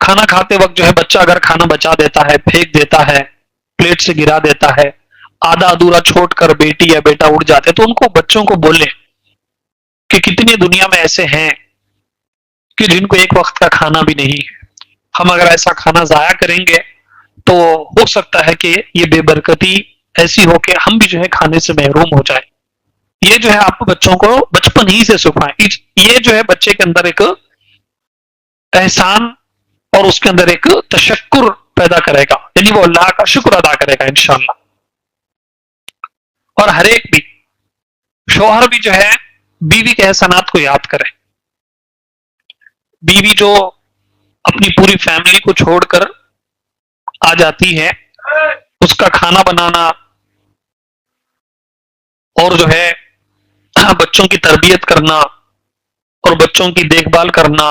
کھانا کھاتے وقت جو ہے بچہ اگر کھانا بچا دیتا ہے، پھینک دیتا ہے، پلیٹ سے گرا دیتا ہے، آدھا ادھورا چھوڑ کر بیٹی یا بیٹا اڑ جاتے، تو ان کو بچوں کو بولیں کہ کتنی دنیا میں ایسے ہیں کہ جن کو ایک وقت کا کھانا بھی نہیں ہے. ہم اگر ایسا کھانا ضائع کریں گے تو ہو سکتا ہے کہ یہ بے برکتی ایسی ہو کہ ہم بھی جو ہے کھانے سے محروم ہو جائیں. یہ جو ہے آپ بچوں کو بچپن ہی سے سکھائیں. یہ جو ہے بچے کے اندر ایک احسان اور اس کے اندر ایک تشکر پیدا کرے گا، یعنی وہ اللہ کا شکر ادا کرے گا انشاءاللہ. اور ہر ایک بھی شوہر بھی جو ہے بیوی کے احسانات کو یاد کرے. بیوی جو اپنی پوری فیملی کو چھوڑ کر آ جاتی ہے، اس کا کھانا بنانا اور جو ہے بچوں کی تربیت کرنا اور بچوں کی دیکھ بھال کرنا،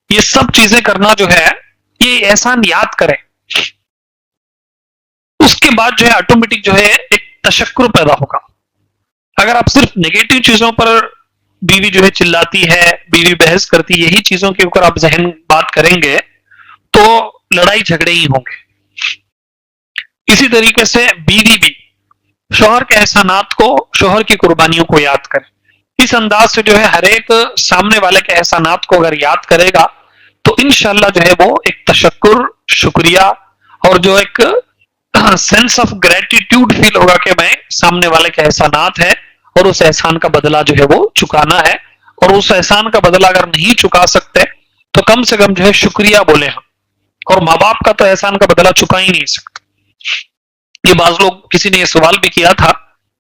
یہ سب چیزیں کرنا جو ہے یہ احسان یاد کرے. اس کے بعد جو ہے آٹومیٹک جو ہے ایک تشکر پیدا ہوگا. اگر آپ صرف نیگیٹو چیزوں پر بیوی جو ہے چلاتی ہے، بیوی بحث کرتی، یہی چیزوں کے اوپر آپ ذہن بات کریں گے تو لڑائی جھگڑے ہی ہوں گے. اسی طریقے سے بیوی بھی شوہر کے احسانات کو، شوہر کی قربانیوں کو یاد کرے. اس انداز سے جو ہے ہر ایک سامنے والے کے احسانات کو اگر یاد کرے گا تو انشاءاللہ جو ہے وہ ایک تشکر، شکریہ اور جو ایک سینس آف گریٹیٹیوڈ فیل ہوگا کہ میں سامنے والے کے احسانات ہے اور اس احسان کا بدلہ جو ہے وہ چکانا ہے. اور اس احسان کا بدلہ اگر نہیں چکا سکتے تو کم سے کم جو ہے شکریہ بولے ہم. اور ماں باپ کا تو احسان کا بدلہ چکا ہی نہیں سکتے. یہ بعض لوگ، کسی نے یہ سوال بھی کیا تھا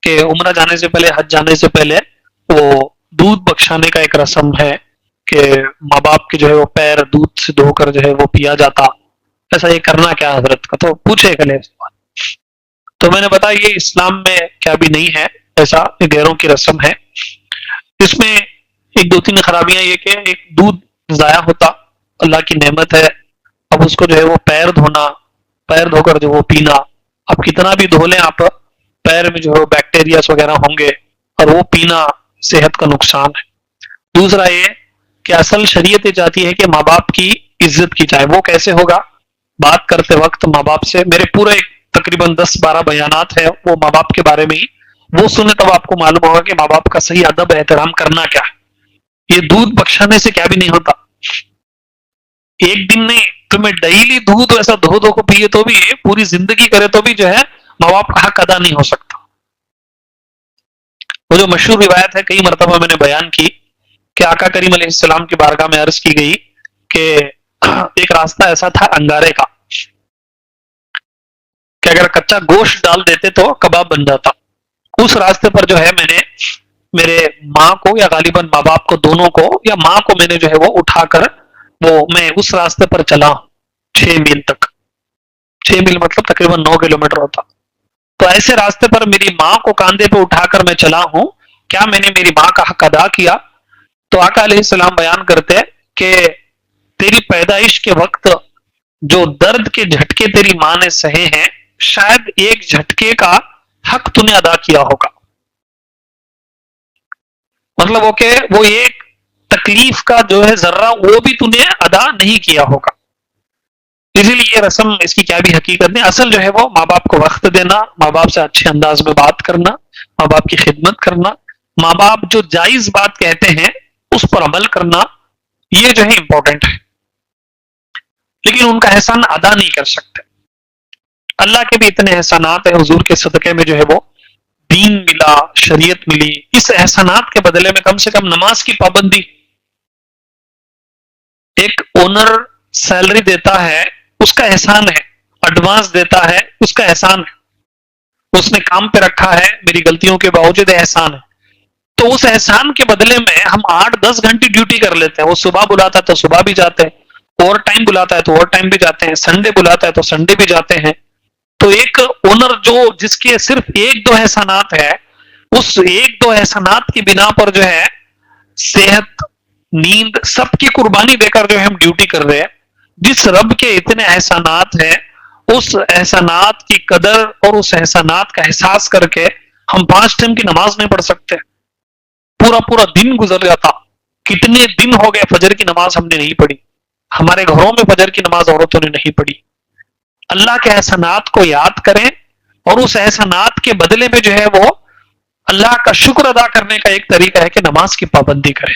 کہ عمرہ جانے سے پہلے، حج جانے سے پہلے وہ دودھ بخشانے کا ایک رسم ہے کہ ماں باپ کے جو ہے وہ پیر دودھ سے دھو کر جو ہے وہ پیا جاتا، ایسا یہ کرنا کیا حضرت کا؟ تو پوچھے گلے سوال. تو میں نے بتایا یہ اسلام میں کیا بھی نہیں ہے، ایسا غیروں کی رسم ہے. اس میں ایک دو تین خرابیاں یہ کہ ایک دودھ ضائع ہوتا. اللہ کی نعمت ہے. اب اس کو جو ہے وہ پیر دھونا, پیر دھو کر جو وہ پینا, اب کتنا بھی دھو لیں آپ, پیر میں جو ہے بیکٹیریاز وغیرہ ہوں گے, اور وہ پینا صحت کا نقصان ہے. دوسرا یہ کہ اصل شریعت یہ چاہتی ہے کہ ماں باپ کی عزت کی جائے. وہ کیسے ہوگا؟ بات کرتے وقت ماں باپ سے, میرے پورے تقریباً 10-12 بیانات ہیں وہ ماں باپ کے بارے میں ہی, وہ سنیں تب آپ کو معلوم ہوگا کہ ماں باپ کا صحیح ادب احترام کرنا کیا ہے. یہ دودھ بخشانے سے کیا بھی نہیں ہوتا. ایک دن نہیں, تمہیں ڈیلی دودھ ایسا دھو دھو کو پیے تو بھی, پوری زندگی کرے تو بھی جو ہے ماں باپ کا حق ادا نہیں ہو سکتا. وہ جو مشہور روایت ہے, کئی مرتبہ میں نے بیان کی, کہ آقا کریم علیہ السلام کی بارگاہ میں عرض کی گئی کہ ایک راستہ ایسا تھا انگارے کا کہ اگر کچا گوشت ڈال دیتے تو کباب بن جاتا. اس راستے پر جو ہے میں نے میرے ماں کو, یا غالباً ماں باپ کو دونوں کو, یا ماں کو میں نے جو ہے وہ اٹھا کر میں اس راستے پر چلا 6 میل تک. 6 میل مطلب تقریباً 9 کلومیٹر ہوتا. تو ایسے راستے پر میری ماں کو کاندھے پہ اٹھا کر میں چلا ہوں. کیا میں نے میری ماں کا حق ادا کیا؟ تو آقا علیہ السلام بیان کرتے کہ تیری پیدائش کے وقت جو درد کے جھٹکے تیری ماں نے سہے ہیں, شاید ایک جھٹکے کا حق تو نے ادا کیا ہوگا. مطلب وہ کہ وہ ایک تکلیف کا جو ہے ذرہ وہ بھی تو نے ادا نہیں کیا ہوگا. اسی لیے یہ رسم, اس کی کیا بھی حقیقت نہیں. اصل جو ہے وہ ماں باپ کو وقت دینا, ماں باپ سے اچھے انداز میں بات کرنا, ماں باپ کی خدمت کرنا, ماں باپ جو جائز بات کہتے ہیں اس پر عمل کرنا, یہ جو ہے امپورٹنٹ ہے. لیکن ان کا احسان ادا نہیں کر سکتے. اللہ کے بھی اتنے احسانات ہیں, حضور کے صدقے میں جو ہے وہ دین ملا, شریعت ملی. اس احسانات کے بدلے میں کم سے کم نماز کی پابندی. ایک اونر سیلری دیتا ہے, اس کا احسان ہے. ایڈوانس دیتا ہے, اس کا احسان ہے. اس نے کام پہ رکھا ہے میری غلطیوں کے باوجود, احسان ہے. تو اس احسان کے بدلے میں ہم 8-10 گھنٹے ڈیوٹی کر لیتے ہیں. وہ صبح بلاتا ہے تو صبح بھی جاتے ہیں, اوور ٹائم بلاتا ہے تو اوور ٹائم بھی جاتے ہیں, سنڈے بلاتا ہے تو سنڈے بھی جاتے ہیں. تو ایک اونر جو جس کے صرف 1-2 احسانات ہے, اس 1-2 احسانات کی بنا پر جو ہے صحت, نیند, سب کی قربانی دے کر جو ہے ہم ڈیوٹی کر رہے ہیں. جس رب کے اتنے احسانات ہیں, اس احسانات کی قدر اور اس احسانات کا احساس کر کے ہم 5 ٹائم کی نماز نہیں پڑھ سکتے. پورا دن گزر جاتا. کتنے دن ہو گئے فجر کی نماز ہم نے نہیں پڑھی. ہمارے گھروں میں فجر کی نماز عورتوں نے نہیں پڑھی. اللہ کے احسانات کو یاد کریں, اور اس احسانات کے بدلے میں جو ہے وہ اللہ کا شکر ادا کرنے کا ایک طریقہ ہے کہ نماز کی پابندی کریں.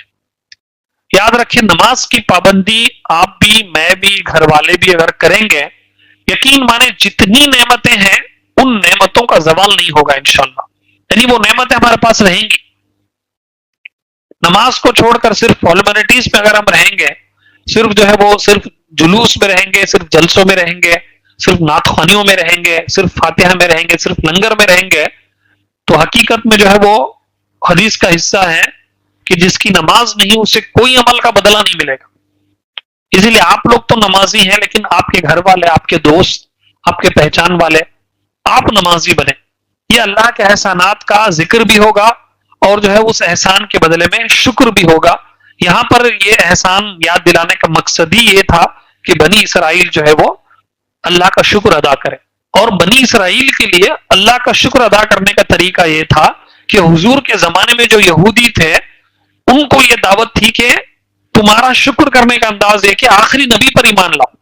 یاد رکھیں, نماز کی پابندی آپ بھی, میں بھی, گھر والے بھی اگر کریں گے, یقین مانے جتنی نعمتیں ہیں ان نعمتوں کا زوال نہیں ہوگا انشاءاللہ. یعنی وہ نعمتیں ہمارے پاس رہیں گی. نماز کو چھوڑ کر صرف فارمیلٹیز میں اگر ہم رہیں گے, صرف جو ہے وہ صرف جلوس میں رہیں گے, صرف جلسوں میں رہیں گے, صرف نعت خوانیوں میں رہیں گے, صرف فاتحہ میں رہیں گے, صرف لنگر میں رہیں گے, تو حقیقت میں جو ہے وہ حدیث کا حصہ ہے کہ جس کی نماز نہیں اسے کوئی عمل کا بدلہ نہیں ملے گا. اسی لیے آپ لوگ تو نمازی ہیں, لیکن آپ کے گھر والے, آپ کے دوست, آپ کے پہچان والے, آپ نمازی بنیں. یہ اللہ کے احسانات کا ذکر بھی ہوگا, اور جو ہے اس احسان کے بدلے میں شکر بھی ہوگا. یہاں پر یہ احسان یاد دلانے کا مقصد ہی یہ تھا کہ بنی اسرائیل جو ہے وہ اللہ کا شکر ادا کرے. اور بنی اسرائیل کے لیے اللہ کا شکر ادا کرنے کا طریقہ یہ تھا کہ حضور کے زمانے میں جو یہودی تھے, ان کو یہ دعوت تھی کہ تمہارا شکر کرنے کا انداز یہ کہ آخری نبی پر ایمان لاؤ.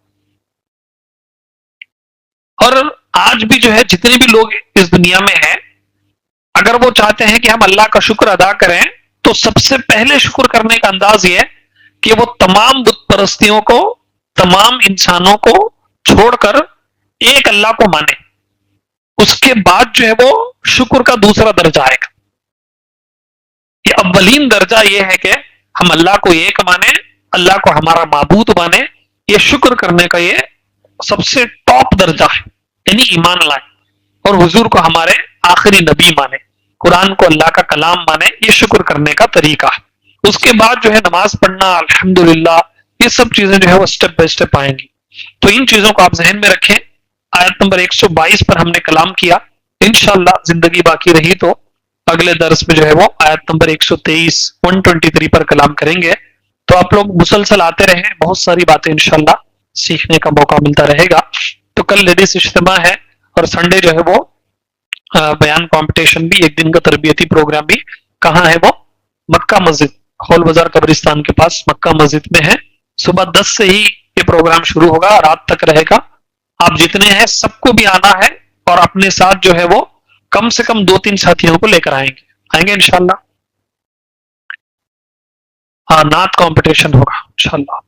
اور آج بھی جو ہے جتنے بھی لوگ اس دنیا میں ہیں, اگر وہ چاہتے ہیں کہ ہم اللہ کا شکر ادا کریں, تو سب سے پہلے شکر کرنے کا انداز یہ کہ وہ تمام بت پرستیوں کو, تمام انسانوں کو چھوڑ کر ایک اللہ کو مانے. اس کے بعد جو ہے وہ شکر کا دوسرا درجہ آئے گا. یہ اولین درجہ یہ ہے کہ ہم اللہ کو ایک مانے, اللہ کو ہمارا معبود مانے. یہ شکر کرنے کا یہ سب سے ٹاپ درجہ ہے, یعنی ایمان لائیں اور حضور کو ہمارے آخری نبی مانے, قرآن کو اللہ کا کلام مانے. یہ شکر کرنے کا طریقہ ہے. اس کے بعد جو ہے نماز پڑھنا, الحمدللہ, یہ سب چیزیں جو ہے وہ سٹیپ بائی سٹیپ آئیں گی. تو ان چیزوں کو آپ ذہن میں رکھیں. آیت نمبر 122 پر ہم نے کلام کیا. انشاءاللہ زندگی باقی رہی تو اگلے درس میں جو ہے وہ آیت نمبر 123 پر کلام کریں گے. تو آپ لوگ مسلسل آتے رہیں, بہت ساری باتیں انشاءاللہ سیکھنے کا موقع ملتا رہے گا. تو کل لیڈیز اجتماع ہے اور سنڈے جو ہے وہ بیان کمپٹیشن بھی, ایک دن کا تربیتی پروگرام بھی. کہاں ہے وہ؟ مکہ مسجد, ہول بازار قبرستان کے پاس مکہ مسجد میں ہے. صبح 10 سے ہی یہ پروگرام شروع ہوگا, رات تک رہے گا. آپ جتنے ہیں سب کو بھی آنا ہے, اور اپنے ساتھ جو ہے وہ کم سے کم 2-3 ساتھیوں کو لے کر آئیں گے انشاءاللہ. ہاں, نعت کمپٹیشن ہوگا انشاءاللہ.